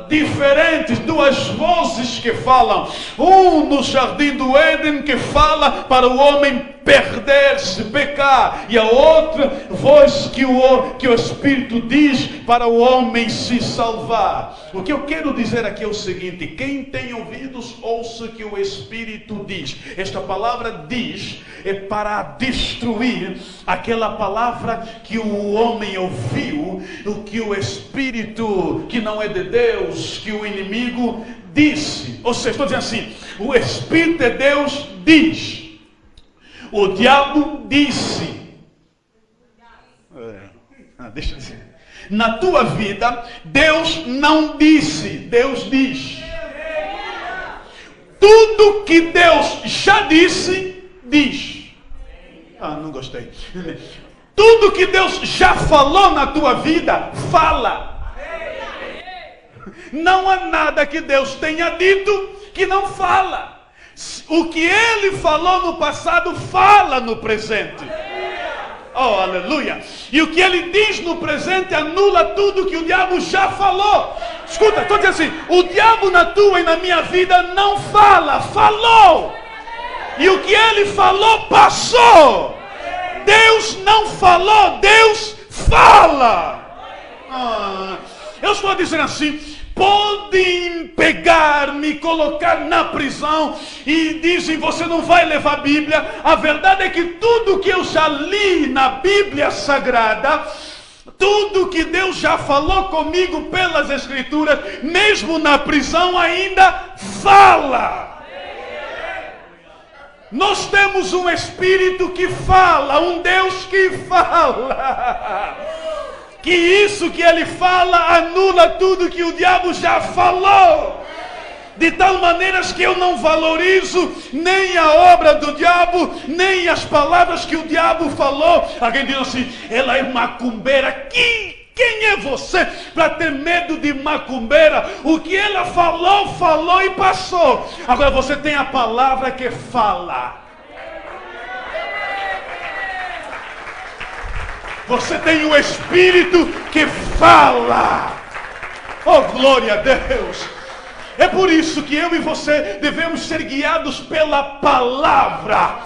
diferentes, duas vozes que falam. Um no jardim do Éden que fala para o homem perder-se, pecar, e a outra voz que o Espírito diz para o homem se salvar. O que eu quero dizer aqui é o seguinte: quem tem ouvidos, ouça o que o Espírito diz. Esta palavra diz é para destruir aquela palavra que o homem ouviu, o que o Espírito, que não é de Deus, que o inimigo disse. Ou seja, estou dizendo assim, o Espírito de Deus diz, o diabo disse. Deixa eu dizer, na tua vida, Deus não disse, Deus diz. Tudo que Deus já disse, diz. Não gostei. Tudo que Deus já falou na tua vida, fala. Não há nada que Deus tenha dito que não fala. O que Ele falou no passado, fala no presente. Oh, aleluia. E o que Ele diz no presente anula tudo que o diabo já falou. Escuta, estou dizendo assim, o diabo na tua e na minha vida não fala, falou. E o que ele falou, passou. Deus não falou, Deus fala. Eu estou dizendo assim, podem pegar, me colocar na prisão e dizem, você não vai levar a Bíblia. A verdade é que tudo que eu já li na Bíblia Sagrada, tudo que Deus já falou comigo pelas Escrituras, mesmo na prisão ainda fala. Nós temos um Espírito que fala, um Deus que fala. Que isso que Ele fala anula tudo que o diabo já falou. De tal maneira que eu não valorizo nem a obra do diabo, nem as palavras que o diabo falou. Alguém diz assim, ela é macumbeira. Quem é você para ter medo de macumbeira? O que ela falou, falou e passou. Agora você tem a palavra que fala. Você tem o Espírito que fala. Oh, glória a Deus! É por isso que eu e você devemos ser guiados pela palavra.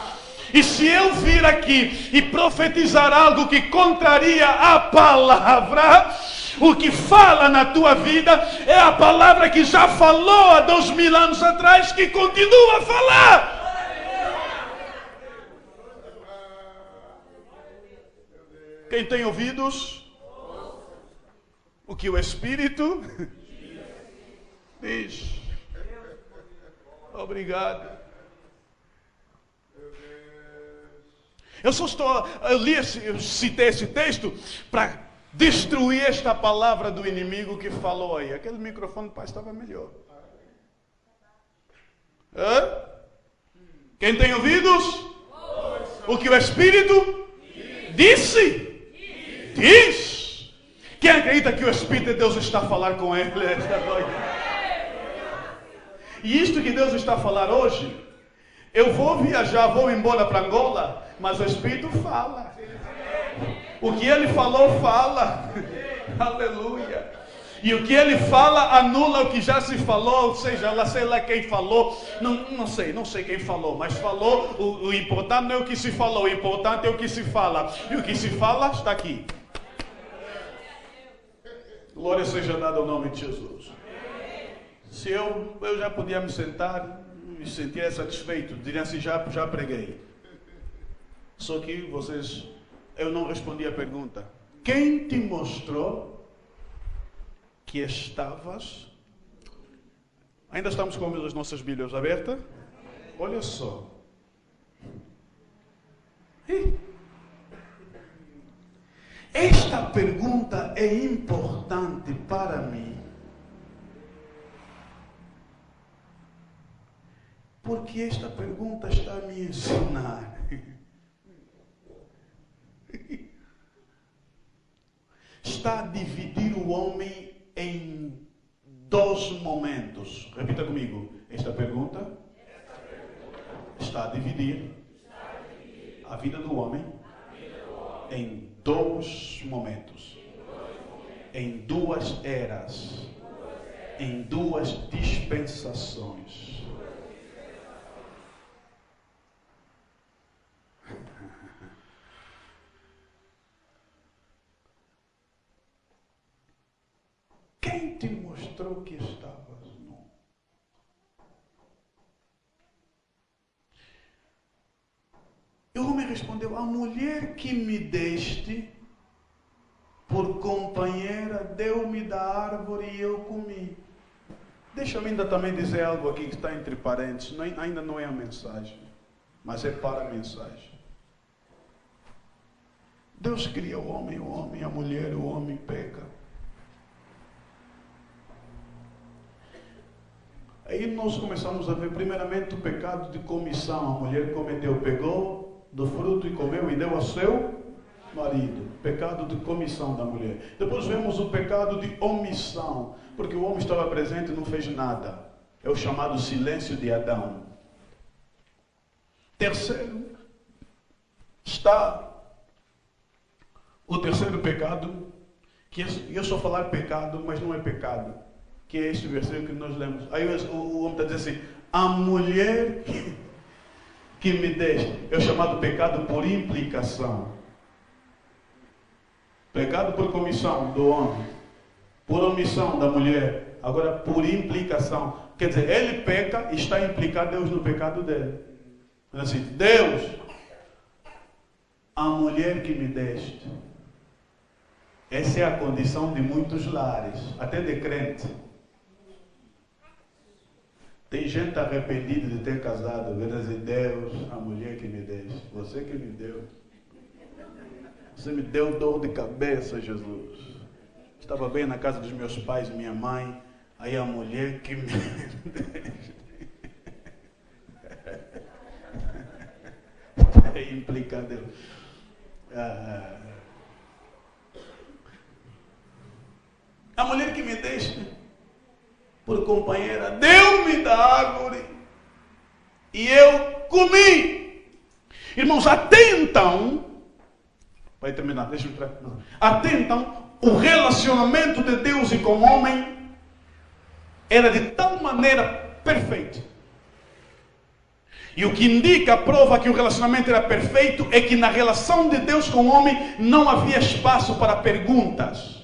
E se eu vir aqui e profetizar algo que contraria a palavra, o que fala na tua vida é a palavra que já falou há 2000 anos atrás, que continua a falar. Quem tem ouvidos, o que o Espírito diz. Obrigado. Eu citei esse texto para destruir esta palavra do inimigo que falou aí. Aquele microfone, pai, estava melhor. Hã? Quem tem ouvidos? O que o Espírito disse? Diz. Quem acredita que o Espírito de Deus está a falar com ele esta noite? E isto que Deus está a falar hoje, eu vou viajar, vou embora para Angola, mas o Espírito fala. O que ele falou, fala. Aleluia. E o que ele fala anula o que já se falou, ou seja, sei lá quem falou, não sei quem falou, mas falou. O importante não é o que se falou, o importante é o que se fala. E o que se fala está aqui. Glória seja dada ao nome de Jesus. Se eu já podia me sentar e me sentir satisfeito, diria assim, já preguei. Só que eu não respondi a pergunta. Quem te mostrou que estavas? Ainda estamos com as nossas Bíblias abertas? Olha só. Esta pergunta é importante para mim. Porque esta pergunta está a me ensinar. Está a dividir o homem em 2 momentos. Repita comigo. Esta pergunta está a dividir a vida do homem em 2 momentos. Em 2 eras. Em 2 dispensações. Quem te mostrou que estavas nu? E o homem respondeu: a mulher que me deste por companheira deu-me da árvore e eu comi. Deixa-me ainda também dizer algo aqui que está entre parênteses. Ainda não é a mensagem, mas é para a mensagem. Deus cria o homem a mulher, o homem peca. Aí nós começamos a ver primeiramente o pecado de comissão. A mulher cometeu, pegou do fruto e comeu e deu ao seu marido. Pecado de comissão da mulher. Depois vemos o pecado de omissão, porque o homem estava presente e não fez nada. É o chamado silêncio de Adão. Terceiro, está o terceiro pecado, que eu só falar pecado, mas não é pecado. Que é este versículo que nós lemos. Aí o homem está dizendo assim: a mulher que me deste. É o chamado pecado por implicação. Pecado por comissão do homem, por omissão da mulher. Agora por implicação. Quer dizer, ele peca e está implicado Deus no pecado dele. Assim, Deus, a mulher que me deste. Essa é a condição de muitos lares, até de crente. Tem gente arrependida de ter casado, vendo dizer: Deus, a mulher que me deste, você que me deu. Você me deu dor de cabeça, Jesus. Estava bem na casa dos meus pais e minha mãe, aí a mulher que me deste. É implicado. A mulher que me deste por companheira deu-me da árvore e eu comi. Irmãos, até então Vai terminar, deixa eu entrar. Até então, o relacionamento de Deus e com o homem era de tal maneira perfeito. E o que indica, a prova que o relacionamento era perfeito, é que na relação de Deus com o homem não havia espaço para perguntas.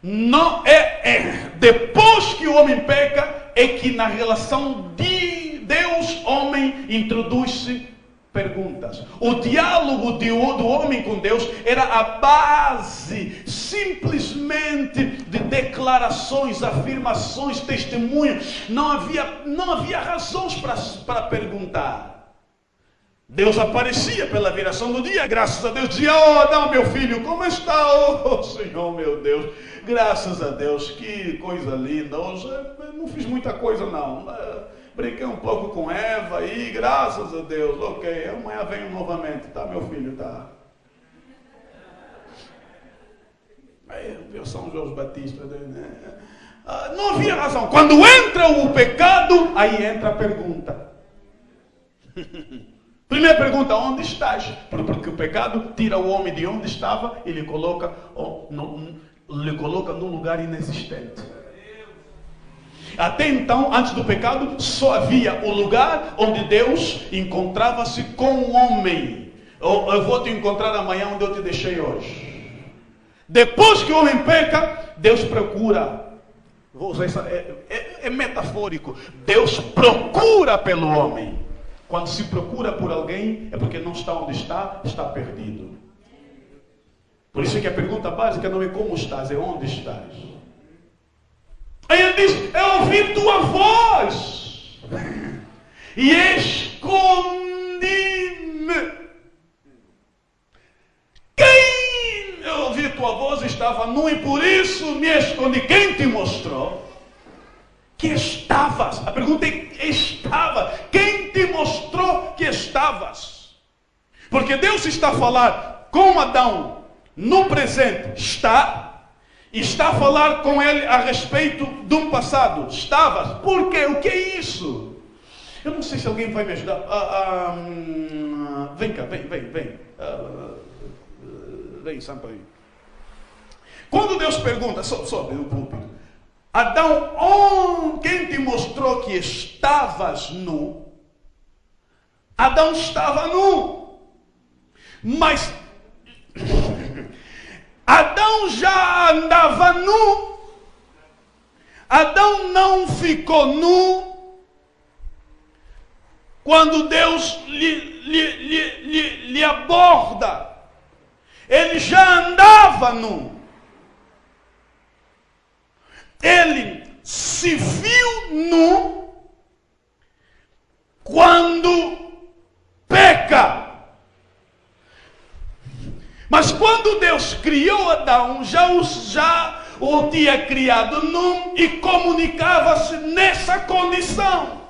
Não depois que o homem peca, é que na relação de Deus-homem introduz-se perguntas. O diálogo do homem com Deus era a base simplesmente de declarações, afirmações, testemunhos. Não havia razões para perguntar. Deus aparecia pela viração do dia, graças a Deus, dizia: oh, Adão, meu filho, como está? Oh, Senhor, meu Deus, graças a Deus, que coisa linda. Hoje não fiz muita coisa, não. Brinquei um pouco com Eva e graças a Deus, ok, amanhã venho novamente, tá, meu filho, tá? Aí, São João Batista, né? Não havia razão. Quando entra o pecado, aí entra a pergunta. Primeira pergunta: onde estás? Porque o pecado tira o homem de onde estava e lhe coloca num lugar inexistente. Até então, antes do pecado, só havia o lugar onde Deus encontrava-se com o homem. Eu vou te encontrar amanhã onde eu te deixei hoje. Depois que o homem peca, Deus procura. Vou usar isso, é metafórico. Deus procura pelo homem. Quando se procura por alguém, é porque não está onde está, está perdido. Por isso que a pergunta básica não é como estás, é onde estás. Aí ele diz: eu ouvi tua voz e escondi-me. Quem eu ouvi tua voz estava nu e por isso me escondi. Quem te mostrou que estavas? A pergunta é: estava. Quem te mostrou que estavas? Porque Deus está a falar com Adão no presente, está a falar com ele a respeito do passado. Estavas. Por quê? O que é isso? Eu não sei se alguém vai me ajudar. Vem cá, vem. Vem, Sampaio. Quando Deus pergunta, sobe no púlpito: Adão, quem te mostrou que estavas nu? Adão estava nu. Mas Adão já andava nu. Adão não ficou nu quando Deus lhe aborda. Ele já andava nu. Ele se viu nu quando peca. Mas quando Deus criou Adão, já o tinha criado nu e comunicava-se nessa condição.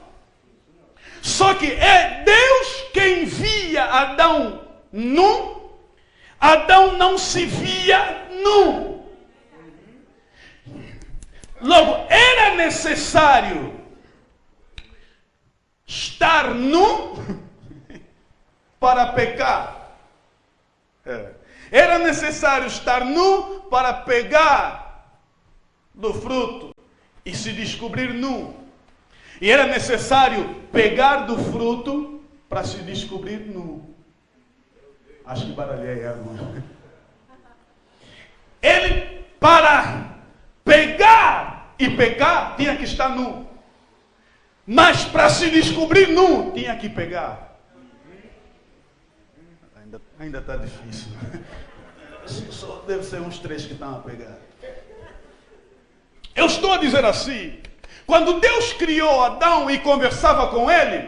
Só que é Deus quem via Adão nu. Adão não se via nu. Logo, era necessário estar nu para pecar. Era necessário estar nu para pegar do fruto e se descobrir nu. E era necessário pegar do fruto para se descobrir nu. Acho que baralhei a irmã. Ele, para pegar e pecar, tinha que estar nu. Mas para se descobrir nu, tinha que pegar. Ainda está difícil. Só deve ser uns 3 que estão a pegar. Eu estou a dizer assim: quando Deus criou Adão e conversava com ele,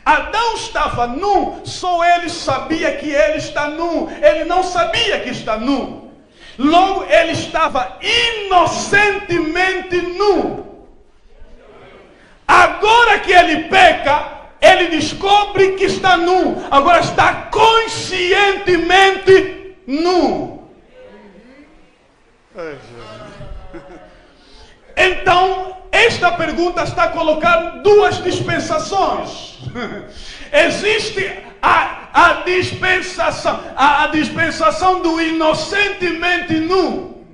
Adão estava nu, só ele sabia que ele está nu. Ele não sabia que está nu. Logo, ele estava inocentemente nu. Agora que ele peca, ele descobre que está nu. Agora está conscientemente nu. Então, esta pergunta está a colocar 2 dispensações. Existe a dispensação do inocentemente nu.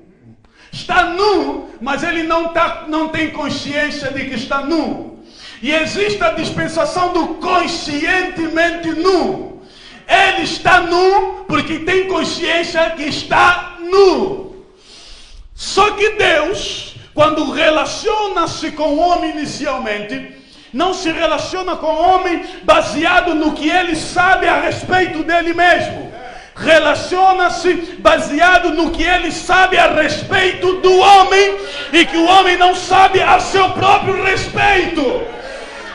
Está nu, mas ele não tem consciência de que está nu. E existe a dispensação do conscientemente nu. Ele está nu porque tem consciência que está nu. Só que Deus, quando relaciona-se com o homem inicialmente, não se relaciona com o homem baseado no que ele sabe a respeito dele mesmo. Relaciona-se baseado no que ele sabe a respeito do homem e que o homem não sabe a seu próprio respeito.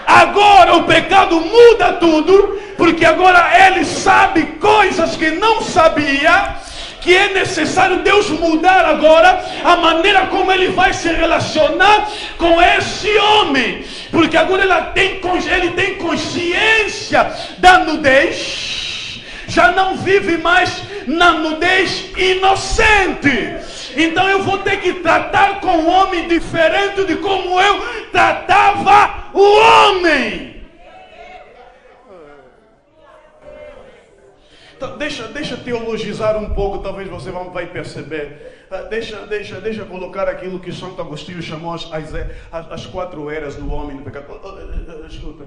Agora o pecado muda tudo, porque agora ele sabe coisas que não sabia, que é necessário Deus mudar agora a maneira como ele vai se relacionar com esse homem, porque agora ele tem consciência da nudez, já não vive mais na nudez inocente. Então eu vou ter que tratar com o homem diferente de como eu tratava o homem. Então, deixa teologizar um pouco, talvez você vai perceber. Deixa colocar aquilo que Santo Agostinho chamou as 4 eras do homem do pecado. Escuta.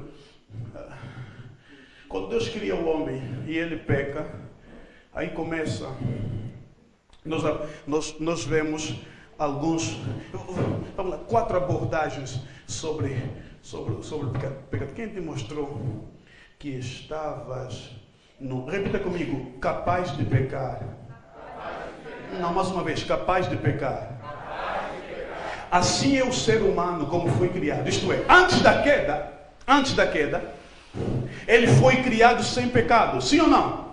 Quando Deus cria o homem e ele peca, aí começa. Nós vemos alguns, 4 abordagens sobre o pecado. Quem te mostrou que estavas repita comigo, capaz de pecar? Não, mais uma vez, capaz de pecar. Assim é o ser humano como foi criado. Isto é, antes da queda, ele foi criado sem pecado, sim ou não?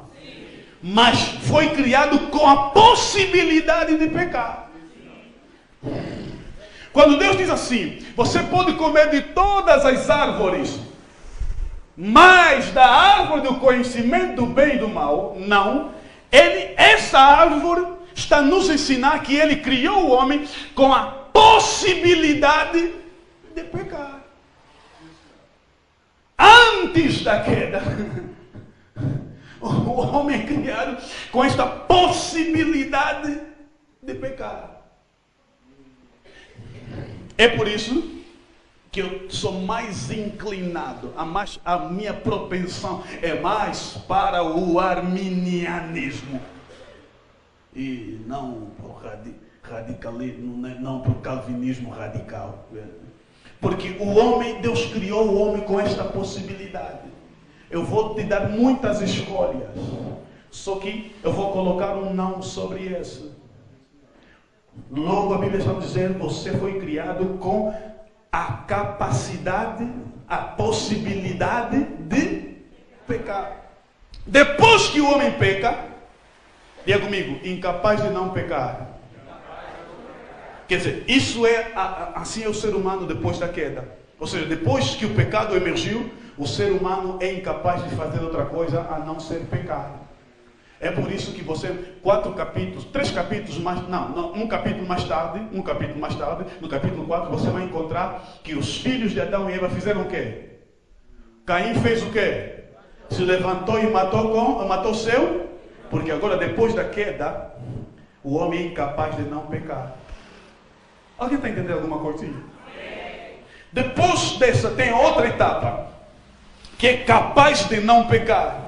Mas foi criado com a possibilidade de pecar. Quando Deus diz assim, você pode comer de todas as árvores, mas da árvore do conhecimento do bem e do mal, não. Essa árvore está nos ensinar que ele criou o homem com a possibilidade de pecar. Antes da queda, o homem é criado com esta possibilidade de pecar. É por isso que eu sou mais inclinado, a minha propensão é mais para o arminianismo. E não para o radicalismo, não para o calvinismo radical. Porque Deus criou o homem com esta possibilidade. Eu vou te dar muitas escolhas, só que eu vou colocar um não sobre essa. Logo a Bíblia está dizendo, você foi criado com a capacidade, a possibilidade de pecar. Depois que o homem peca, diga comigo, incapaz de não pecar. Quer dizer, isso é assim é o ser humano depois da queda. Ou seja, depois que o pecado emergiu, o ser humano é incapaz de fazer outra coisa a não ser pecar. É por isso que você, 3 capítulos mais, um capítulo mais tarde, no capítulo 4, você vai encontrar que os filhos de Adão e Eva fizeram o quê? Caim fez o quê? Se levantou e matou seu, porque agora depois da queda, o homem é incapaz de não pecar. Alguém está entendendo alguma coisinha? Depois dessa tem outra etapa, que é capaz de não pecar.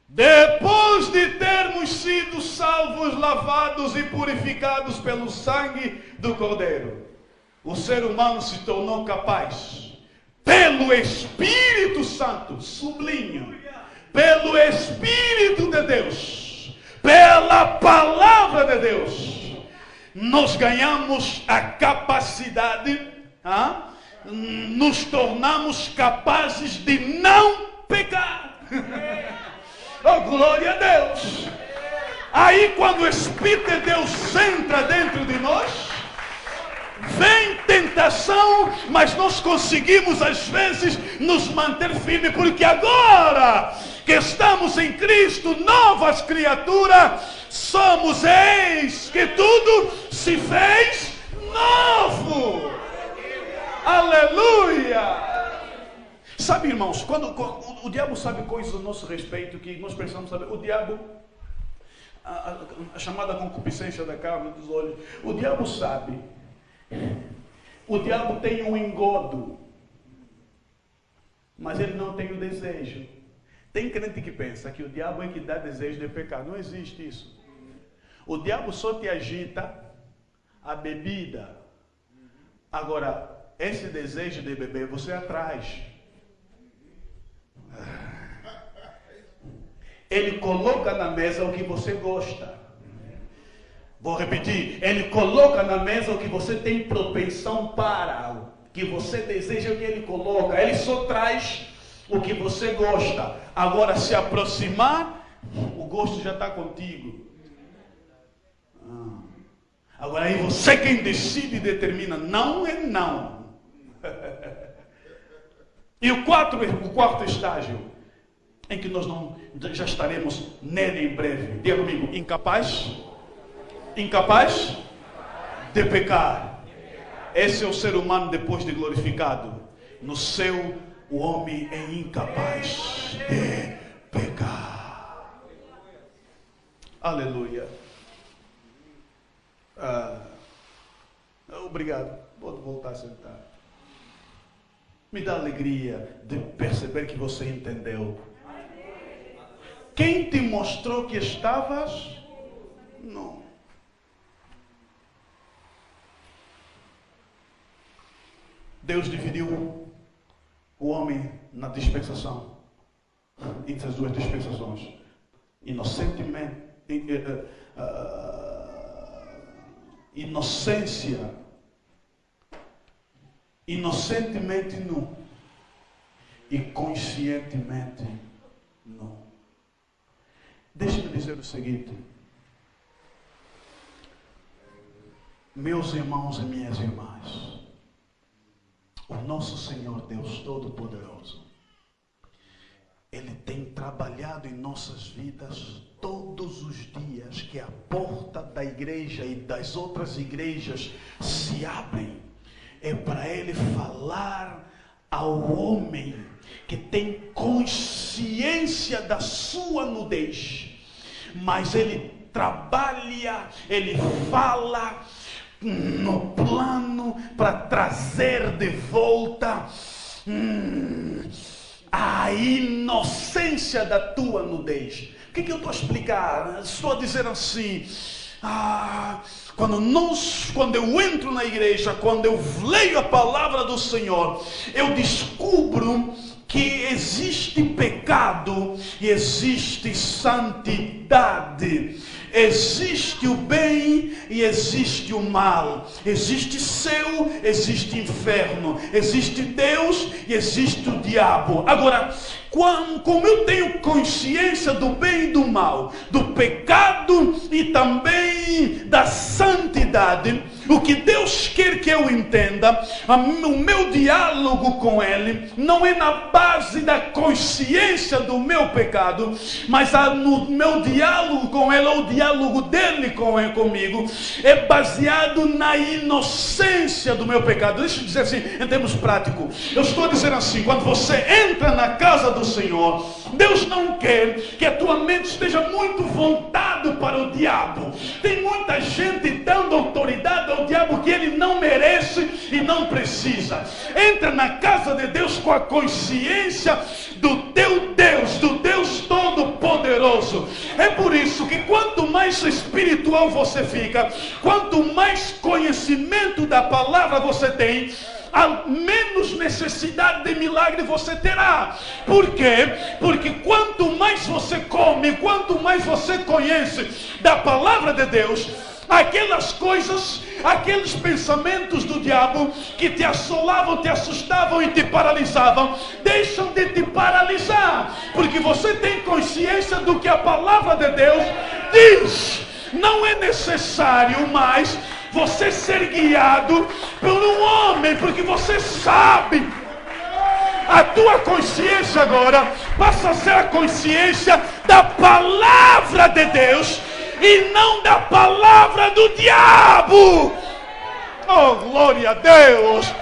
Depois de termos sido salvos, lavados e purificados pelo sangue do Cordeiro, o ser humano se tornou capaz, pelo Espírito Santo, sublinho, pelo Espírito de Deus, pela Palavra de Deus, nós ganhamos a capacidade, nos tornamos capazes de não pecar. Oh, glória a Deus! Aí quando o Espírito de Deus entra dentro de nós, vem tentação, mas nós conseguimos às vezes nos manter firmes, porque agora que estamos em Cristo, novas criaturas, somos, eis que tudo se fez novo. Aleluia! Sabe, irmãos, quando o diabo sabe coisas a nosso respeito que nós precisamos saber. O diabo, a chamada concupiscência da carne, dos olhos, o diabo sabe. O diabo tem um engodo, mas ele não tem o desejo. Tem crente que pensa que o diabo é que dá desejo de pecar. Não existe isso. O diabo só te agita a bebida. Agora, esse desejo de beber, você atrás. Ele coloca na mesa o que você gosta. Vou repetir. Ele coloca na mesa o que você tem propensão para. O que você deseja, o que ele coloca. Ele só traz o que você gosta. Agora, se aproximar, o gosto já está contigo. Agora, aí você quem decide e determina. Não é não. E o quarto estágio, em que nós já estaremos nele em breve. Diga comigo, incapaz de pecar. Esse é o ser humano depois de glorificado. No céu, o homem é incapaz de pecar. Aleluia. Obrigado. Pode voltar a sentar. Me dá alegria de perceber que você entendeu. Quem te mostrou que estavas? Não. Deus dividiu o homem na dispensação, entre as duas dispensações. Inocentemente nu e conscientemente nu. Deixe-me dizer o seguinte, meus irmãos e minhas irmãs, o nosso Senhor Deus Todo-Poderoso, Ele tem trabalhado em nossas vidas todos os dias que a porta da igreja e das outras igrejas se abrem. É para Ele falar ao homem que tem consciência da sua nudez, mas Ele trabalha, Ele fala no plano para trazer de volta a inocência da tua nudez. O que eu estou a explicar? Estou a dizer assim, quando eu entro na igreja, quando eu leio a palavra do Senhor, eu descubro que existe pecado e existe santidade. Existe o bem e existe o mal. Existe céu, existe inferno. Existe Deus e existe o diabo. Agora, como eu tenho consciência do bem e do mal, do pecado e também da santidade, o que Deus quer que eu entenda, o meu diálogo com Ele não é na base da consciência do meu pecado, mas no meu diálogo com Ele, ou o diálogo dele comigo, é baseado na inocência do meu pecado. Deixa eu dizer assim, em termos práticos, eu estou dizendo assim, quando você entra na casa do Senhor, Deus não quer que a tua mente esteja muito voltada para o diabo. Tem muita gente dando autoridade ao diabo que ele não merece e não precisa. Entra na casa de Deus com a consciência do teu Deus, do Deus Todo-Poderoso. É por isso que quanto mais espiritual você fica, quanto mais conhecimento da palavra você tem, a menos necessidade de milagre você terá. Por quê? Porque quanto mais você come, quanto mais você conhece da palavra de Deus, aquelas coisas, aqueles pensamentos do diabo que te assolavam, te assustavam e te paralisavam, deixam de te paralisar, porque você tem consciência do que a palavra de Deus diz. Não é necessário mais você ser guiado por um homem, porque você sabe. A tua consciência agora passa a ser a consciência da palavra de Deus e não da palavra do diabo. Oh, glória a Deus!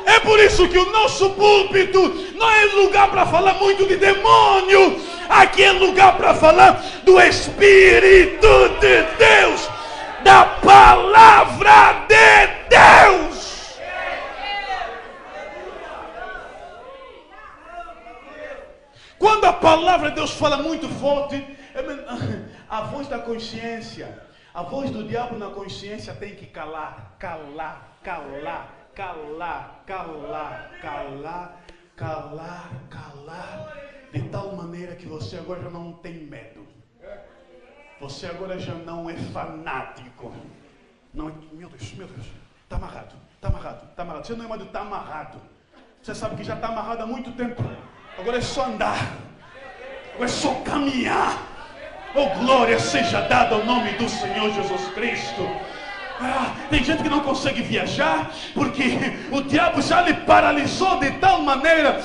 É por isso que o nosso púlpito não é lugar para falar muito de demônio. Aqui é lugar para falar do Espírito de Deus, da palavra de Deus. Quando a palavra de Deus fala muito forte, a voz da consciência, a voz do diabo na consciência tem que calar, calar, calar, calar, calar, calar, calar, calar, de tal maneira que você agora já não tem medo. Você agora já não é fanático. Não, meu Deus, está amarrado, está amarrado, está amarrado. Você não é mais do está amarrado. Você sabe que já está amarrado há muito tempo. Agora é só andar. Agora é só caminhar. Oh, glória seja dada ao nome do Senhor Jesus Cristo. Tem gente que não consegue viajar porque o diabo já lhe paralisou de tal maneira,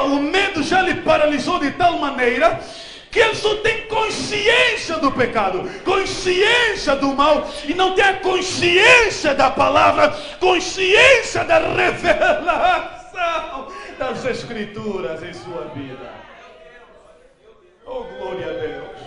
o medo já lhe paralisou de tal maneira que ele só tem consciência do pecado, consciência do mal, e não tem a consciência da palavra, consciência da revelação das Escrituras em sua vida. Oh, glória a Deus.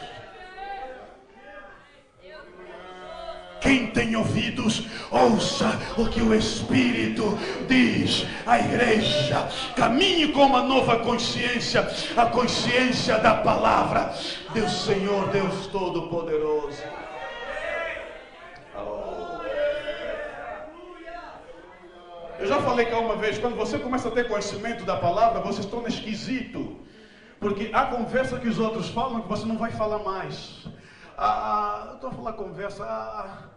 Quem tem ouvidos, ouça o que o Espírito diz à igreja. Caminhe com uma nova consciência, a consciência da palavra do Senhor Deus Todo-Poderoso. Eu já falei cá uma vez, quando você começa a ter conhecimento da palavra, você se torna esquisito. Porque há conversa que os outros falam que você não vai falar mais. Eu estou a falar conversa.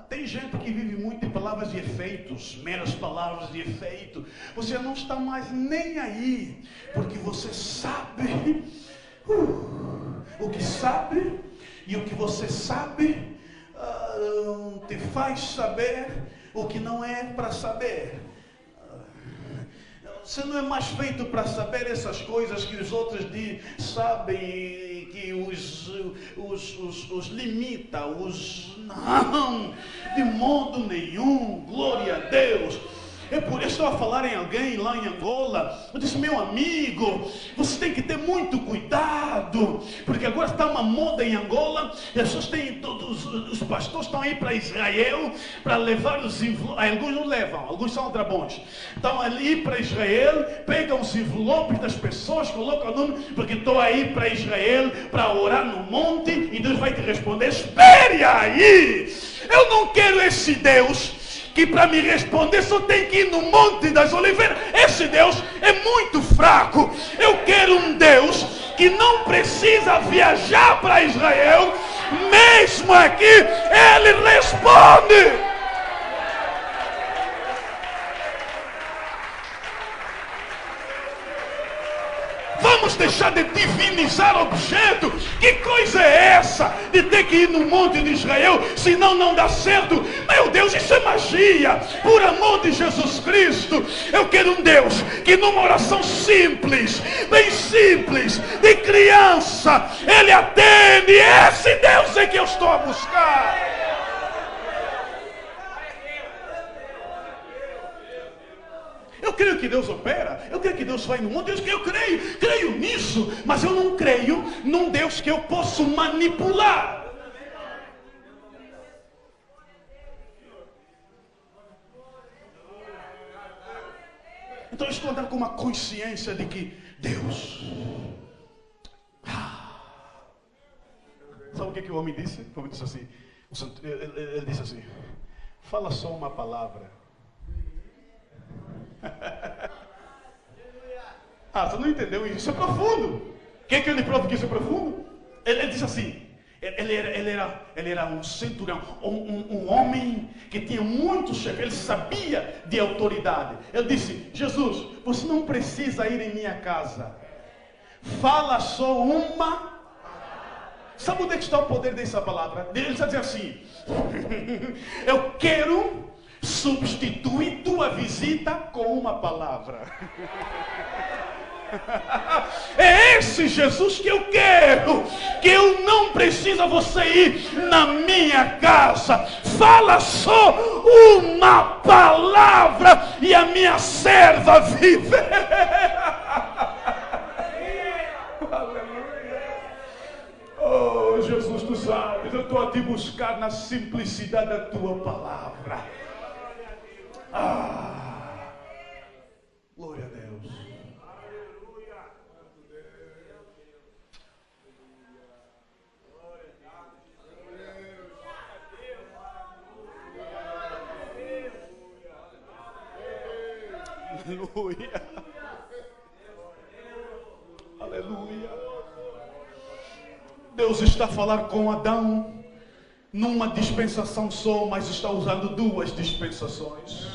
Tem gente que vive muito de palavras de efeitos, meras palavras de efeito. Você não está mais nem aí, porque você sabe o que sabe, e o que você sabe te faz saber o que não é para saber. Você não é mais feito para saber essas coisas que os outros sabem, que os limita, não, de modo nenhum, glória a Deus. É por isso que eu estava a falar em alguém lá em Angola. Eu disse, meu amigo, você tem que ter muito cuidado, porque agora está uma moda em Angola. E as pessoas têm, todos os pastores estão aí para Israel para levar os envelopes. Alguns não levam, alguns são drabões. Estão ali para Israel, pegam os envelopes das pessoas, colocam o nome, porque estou aí para Israel para orar no monte e Deus vai te responder. Espere aí! Eu não quero esse Deus que para me responder só tem que ir no Monte das Oliveiras. Esse Deus é muito fraco. Eu quero um Deus que não precisa viajar para Israel, mesmo aqui Ele responde. Vamos deixar de divinizar objeto. Que coisa é essa de ter que ir no monte de Israel, senão não dá certo? Meu Deus, isso é magia. Por amor de Jesus Cristo, eu quero um Deus que numa oração simples, bem simples, de criança, Ele atende. Esse Deus é que eu estou a buscar. Eu creio que Deus opera, eu creio que Deus vai no mundo, eu creio nisso, mas eu não creio num Deus que eu posso manipular. Então eu estou andando com uma consciência de que Deus... Sabe o que o homem disse? O homem disse assim, ele disse assim, fala só uma palavra. Você não entendeu isso? Isso é profundo. Quem que ele prova que isso é profundo? Ele disse assim, ele era um centurião, um homem que tinha muito chefe, ele sabia de autoridade. Ele disse, Jesus, você não precisa ir em minha casa, fala só uma. Sabe onde é que está o poder dessa palavra? Ele está dizendo assim, eu quero substitui tua visita com uma palavra. É esse Jesus que eu quero. Que eu não preciso você ir na minha casa. Fala só uma palavra e a minha serva vive. Oh, Jesus, tu sabes, eu estou a te buscar na simplicidade da tua palavra. Glória a Deus. Aleluia. Aleluia. Deus está a falar com Adão numa dispensação só, mas está usando duas dispensações.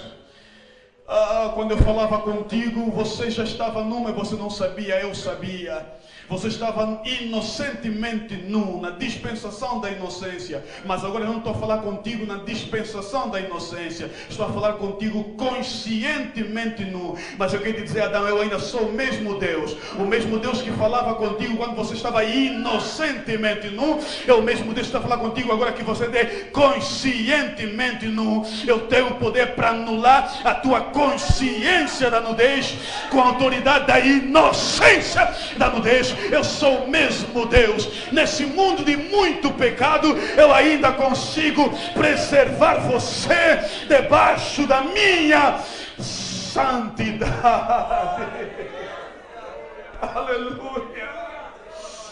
Quando eu falava contigo, você já estava numa e você não sabia, eu sabia. Você estava inocentemente nu, na dispensação da inocência. Mas agora eu não estou a falar contigo na dispensação da inocência. Estou a falar contigo conscientemente nu. Mas eu quero te dizer, Adão, eu ainda sou o mesmo Deus. O mesmo Deus que falava contigo quando você estava inocentemente nu. É o mesmo Deus que está a falar contigo agora que você é conscientemente nu. Eu tenho o poder para anular a tua consciência da nudez com a autoridade da inocência da nudez. Eu sou o mesmo Deus. Nesse mundo de muito pecado, eu ainda consigo preservar você debaixo da minha santidade. Aleluia.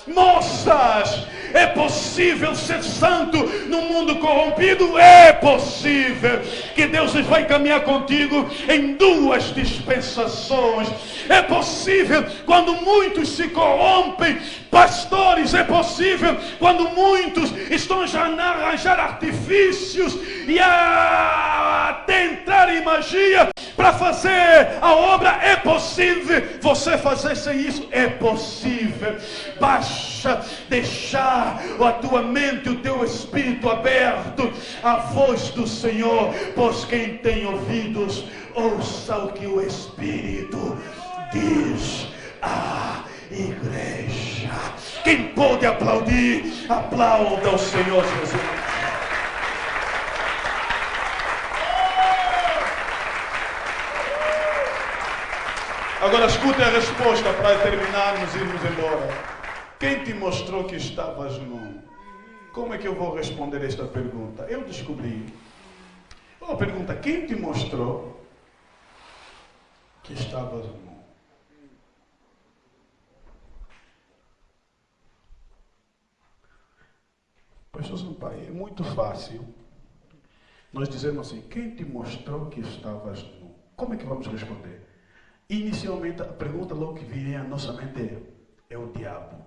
Moças, é possível ser santo no mundo corrompido? É possível. Que Deus vai caminhar contigo em duas dispensações. É possível quando muitos se corrompem, pastores. É possível quando muitos estão a arranjar artifícios e a tentar em magia para fazer a obra. É possível você fazer sem isso? É possível. Basta deixar a tua mente, o teu espírito aberto à voz do Senhor, pois quem tem ouvidos, ouça o que o Espírito diz à igreja. Quem pode aplaudir, aplauda o Senhor Jesus. Agora escute a resposta para terminarmos e irmos embora. Quem te mostrou que estavas nu? Como é que eu vou responder esta pergunta? Eu descobri. Uma pergunta: quem te mostrou que estavas nu? Pastor Sampaio, é muito fácil nós dizermos assim: quem te mostrou que estavas nu? Como é que vamos responder? Inicialmente, a pergunta logo que viria à nossa mente é o diabo.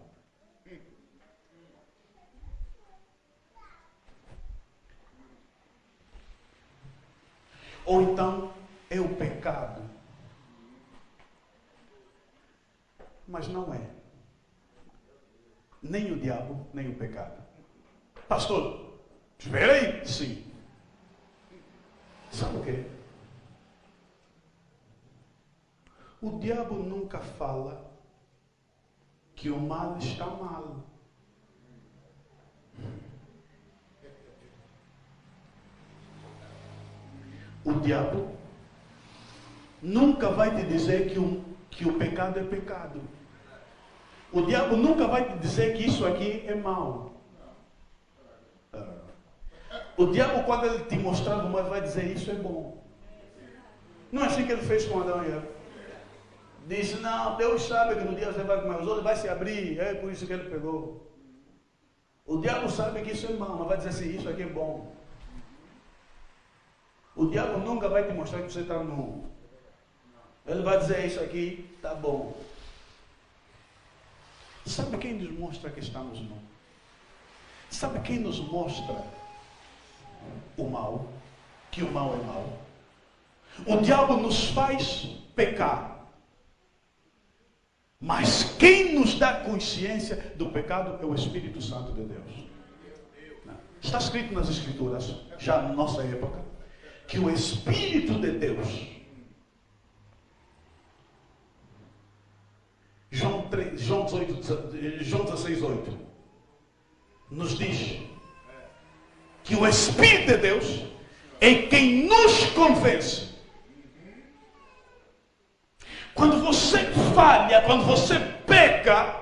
Ou então é o pecado. Mas não é. Nem o diabo, nem o pecado. Pastor, espera aí. Sim. Sabe o quê? O diabo nunca fala que o mal está mal. O diabo nunca vai te dizer que o pecado é pecado. O diabo nunca vai te dizer que isso aqui é mal. O diabo, quando ele te mostrar o mal, vai dizer isso é bom. Não é assim que ele fez com Adão e Eva. Disse: não, Deus sabe que no dia você vai comer os outros, vai se abrir, é por isso que ele pegou. O diabo sabe que isso é mal, mas vai dizer assim: isso aqui é bom. O diabo nunca vai te mostrar que você está nu. Ele vai dizer: isso aqui está bom. Sabe quem nos mostra que estamos nu? Sabe quem nos mostra o mal? Que o mal é mal? O diabo nos faz pecar. Mas quem nos dá consciência do pecado é o Espírito Santo de Deus. Está escrito nas Escrituras, já na nossa época, que o Espírito de Deus João 16:8, nos diz que o Espírito de Deus é quem nos convence. Quando você falha, quando você peca,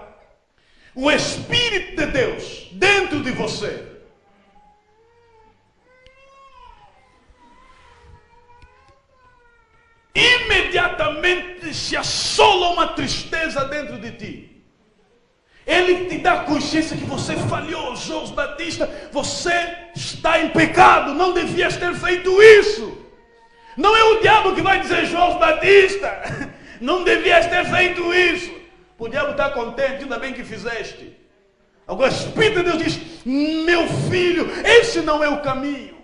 o Espírito de Deus dentro de você imediatamente se assola uma tristeza dentro de ti. Ele te dá consciência que você falhou. João Batista, você está em pecado, não devias ter feito isso. Não é o diabo que vai dizer: João Batista, não devias ter feito isso. O diabo está contente, ainda bem que fizeste. Agora o Espírito de Deus diz: meu filho, esse não é o caminho.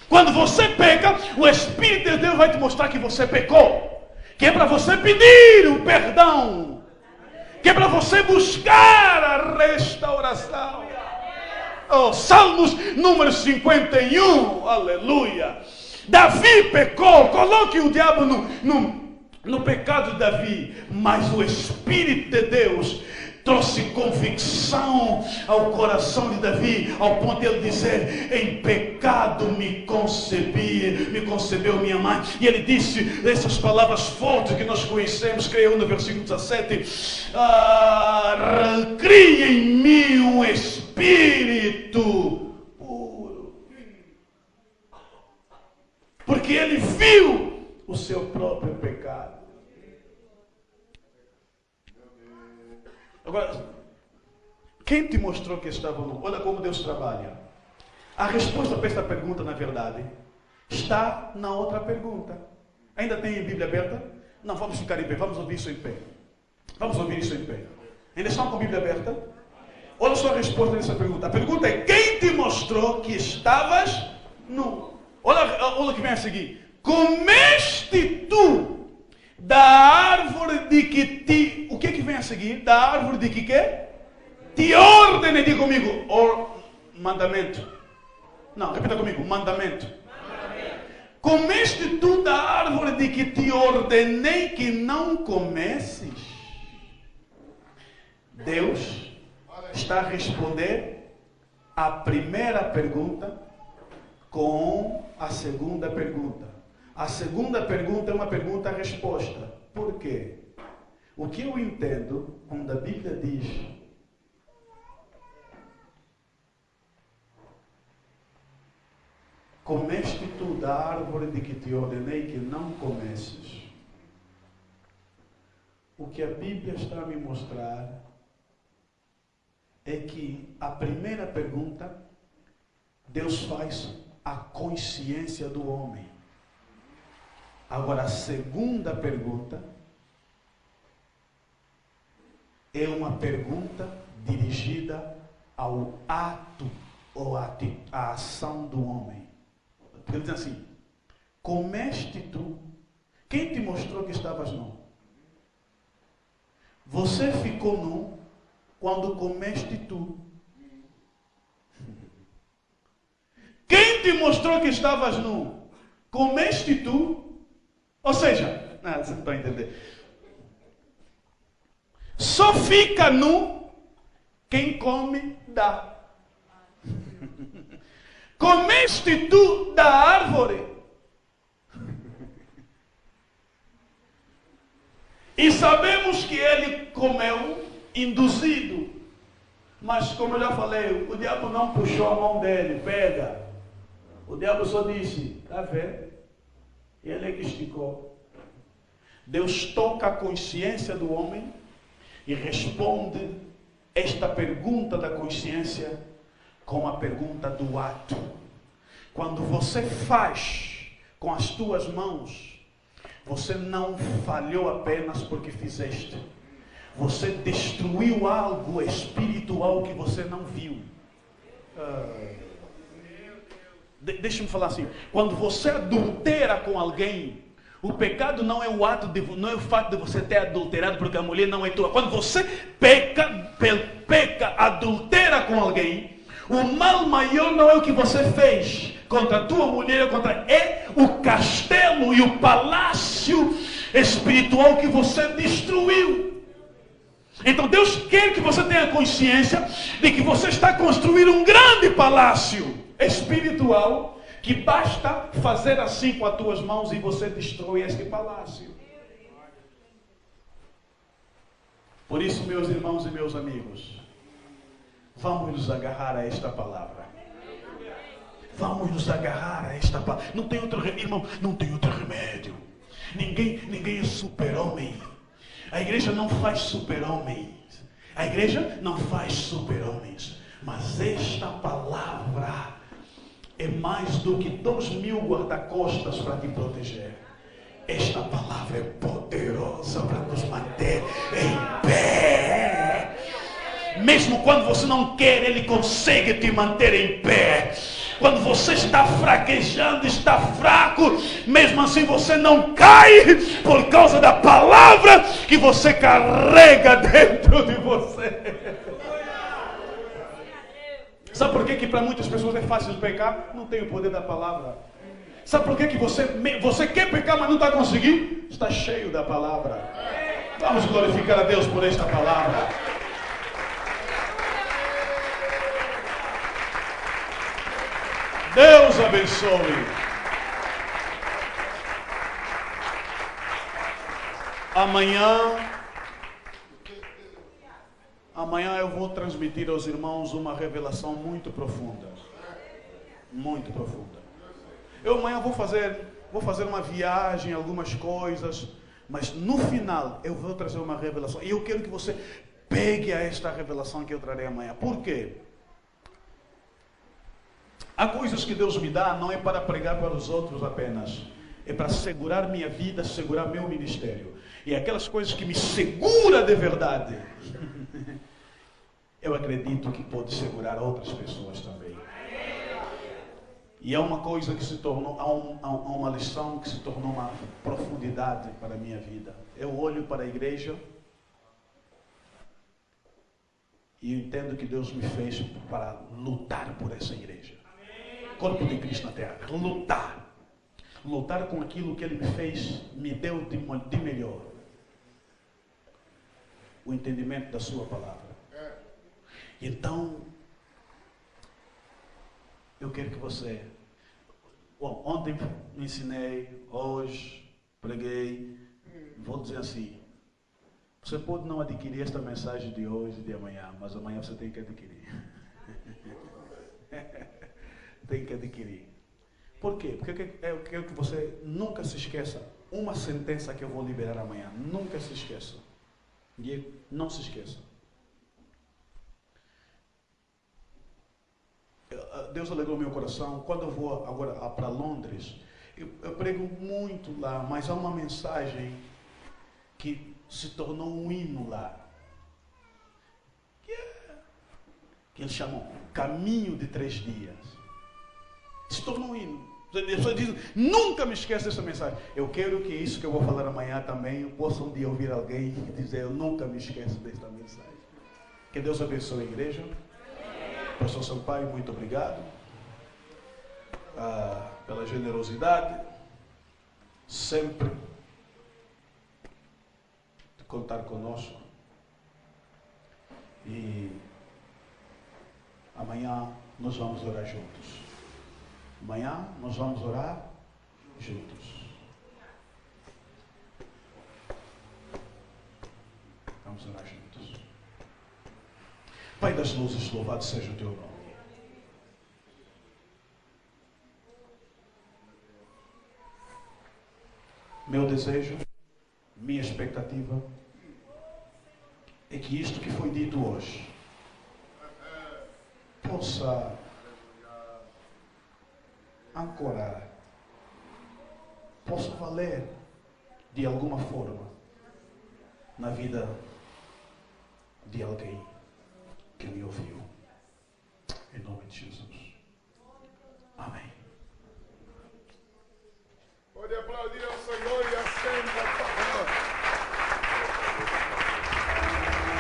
Quando você peca, o Espírito de Deus vai te mostrar que você pecou, que é para você pedir o perdão, que é para você buscar a restauração. Oh, Salmos número 51, aleluia. Davi pecou, coloque o diabo no pecado de Davi, mas o Espírito de Deus trouxe convicção ao coração de Davi, ao ponto de ele dizer: em pecado me concebeu minha mãe. E ele disse essas palavras fortes que nós conhecemos, creio no versículo 17: cria em mim um espírito puro. Porque ele viu o seu próprio pecado. Agora, quem te mostrou que estava nu? Olha como Deus trabalha. A resposta para esta pergunta, na verdade, está na outra pergunta. Ainda tem a Bíblia aberta? Não, vamos ficar em pé, vamos ouvir isso em pé. Vamos ouvir isso em pé. Ainda estão com a Bíblia aberta? Olha só a resposta dessa pergunta. A pergunta é: quem te mostrou que estavas nu? Olha o que vem a seguir. Comeste tu da árvore de que te... O que é que vem a seguir? Da árvore de que quê? Te ordene, diga comigo. Mandamento. Não, repita comigo. Mandamento. Comeste tu da árvore de que te ordenei que não comesses? Deus está a responder a primeira pergunta com a segunda pergunta. A segunda pergunta é uma pergunta-resposta. Por quê? O que eu entendo quando a Bíblia diz: comeste tu da árvore de que te ordenei que não comesses. O que a Bíblia está a me mostrar é que a primeira pergunta, Deus faz a consciência do homem. Agora, a segunda pergunta é uma pergunta dirigida ao ato ou à ação do homem. Porque ele diz assim: comeste tu? Quem te mostrou que estavas nu? Você ficou nu quando comeste tu. Quem te mostrou que estavas nu? Comeste tu? Ou seja, vocês não estão a entender. Só fica nu quem come dá. Comeste tu da árvore? E sabemos que ele comeu induzido. Mas como eu já falei, o diabo não puxou a mão dele, pega. O diabo só disse: está vendo? Ele é que esticou. Deus toca a consciência do homem e responde esta pergunta da consciência com a pergunta do ato. Quando você faz com as tuas mãos, você não falhou apenas porque fizeste. Você destruiu algo espiritual que você não viu. Deixa-me falar assim: quando você adultera com alguém, o pecado não é o ato não é o fato de você ter adulterado porque a mulher não é tua. Quando você peca, adultera com alguém, o mal maior não é o que você fez contra a tua mulher, é o castelo e o palácio espiritual que você destruiu. Então Deus quer que você tenha consciência de que você está construindo um grande palácio espiritual, que basta fazer assim com as tuas mãos e você destrói este palácio. Por isso, meus irmãos e meus amigos, vamos nos agarrar a esta palavra. Vamos nos agarrar a esta palavra. Não tem outro remédio, irmão, não tem outro remédio. Ninguém é super-homem. A igreja não faz super-homens. A igreja não faz super-homens. Mas esta palavra é mais do que 2.000 guarda-costas para te proteger. Esta palavra é poderosa para nos manter em pé. Mesmo quando você não quer, Ele consegue te manter em pé. Quando você está fraquejando, está fraco, mesmo assim você não cai por causa da palavra que você carrega dentro de você. Sabe por que para muitas pessoas é fácil pecar? Não tem o poder da palavra. Sabe por que você quer pecar, mas não está conseguindo? Está cheio da palavra. Vamos glorificar a Deus por esta palavra. Deus abençoe. Amanhã eu vou transmitir aos irmãos uma revelação muito profunda. Muito profunda. Eu amanhã vou fazer uma viagem, algumas coisas, mas no final eu vou trazer uma revelação. E eu quero que você pegue a esta revelação que eu trarei amanhã. Por quê? Há coisas que Deus me dá, não é para pregar para os outros apenas. É para segurar minha vida, segurar meu ministério. E aquelas coisas que me segura de verdade, eu acredito que pode segurar outras pessoas também. E é uma coisa que se tornou, há uma lição que se tornou uma profundidade para a minha vida. Eu olho para a igreja e eu entendo que Deus me fez para lutar por essa igreja. Corpo de Cristo na terra. Lutar com aquilo que Ele me fez, me deu de melhor. O entendimento da sua palavra. Então, eu quero que você... Bom, ontem me ensinei, hoje preguei. Vou dizer assim, você pode não adquirir esta mensagem de hoje e de amanhã, mas amanhã você tem que adquirir. Tem que adquirir. Por quê? Porque eu quero que você nunca se esqueça uma sentença que eu vou liberar amanhã. Nunca se esqueça. Não se esqueça. Deus alegrou meu coração. Quando eu vou agora para Londres, eu prego muito lá, mas há uma mensagem que se tornou um hino lá. Que eles chamam Caminho de 3 Dias. Se tornou um hino. As pessoas dizem, nunca me esqueça dessa mensagem. Eu quero que isso que eu vou falar amanhã também, eu possa um dia ouvir alguém dizer, eu nunca me esqueço desta mensagem. Que Deus abençoe a igreja. Pastor Sampaio, muito obrigado pela generosidade, sempre de contar conosco. E amanhã nós vamos orar juntos. Amanhã nós vamos orar juntos. Vamos orar juntos. Pai das luzes, louvado seja o teu nome. Meu desejo, minha expectativa é que isto que foi dito hoje possa ancorar, possa valer de alguma forma na vida de alguém que me ouviu. Em nome de Jesus.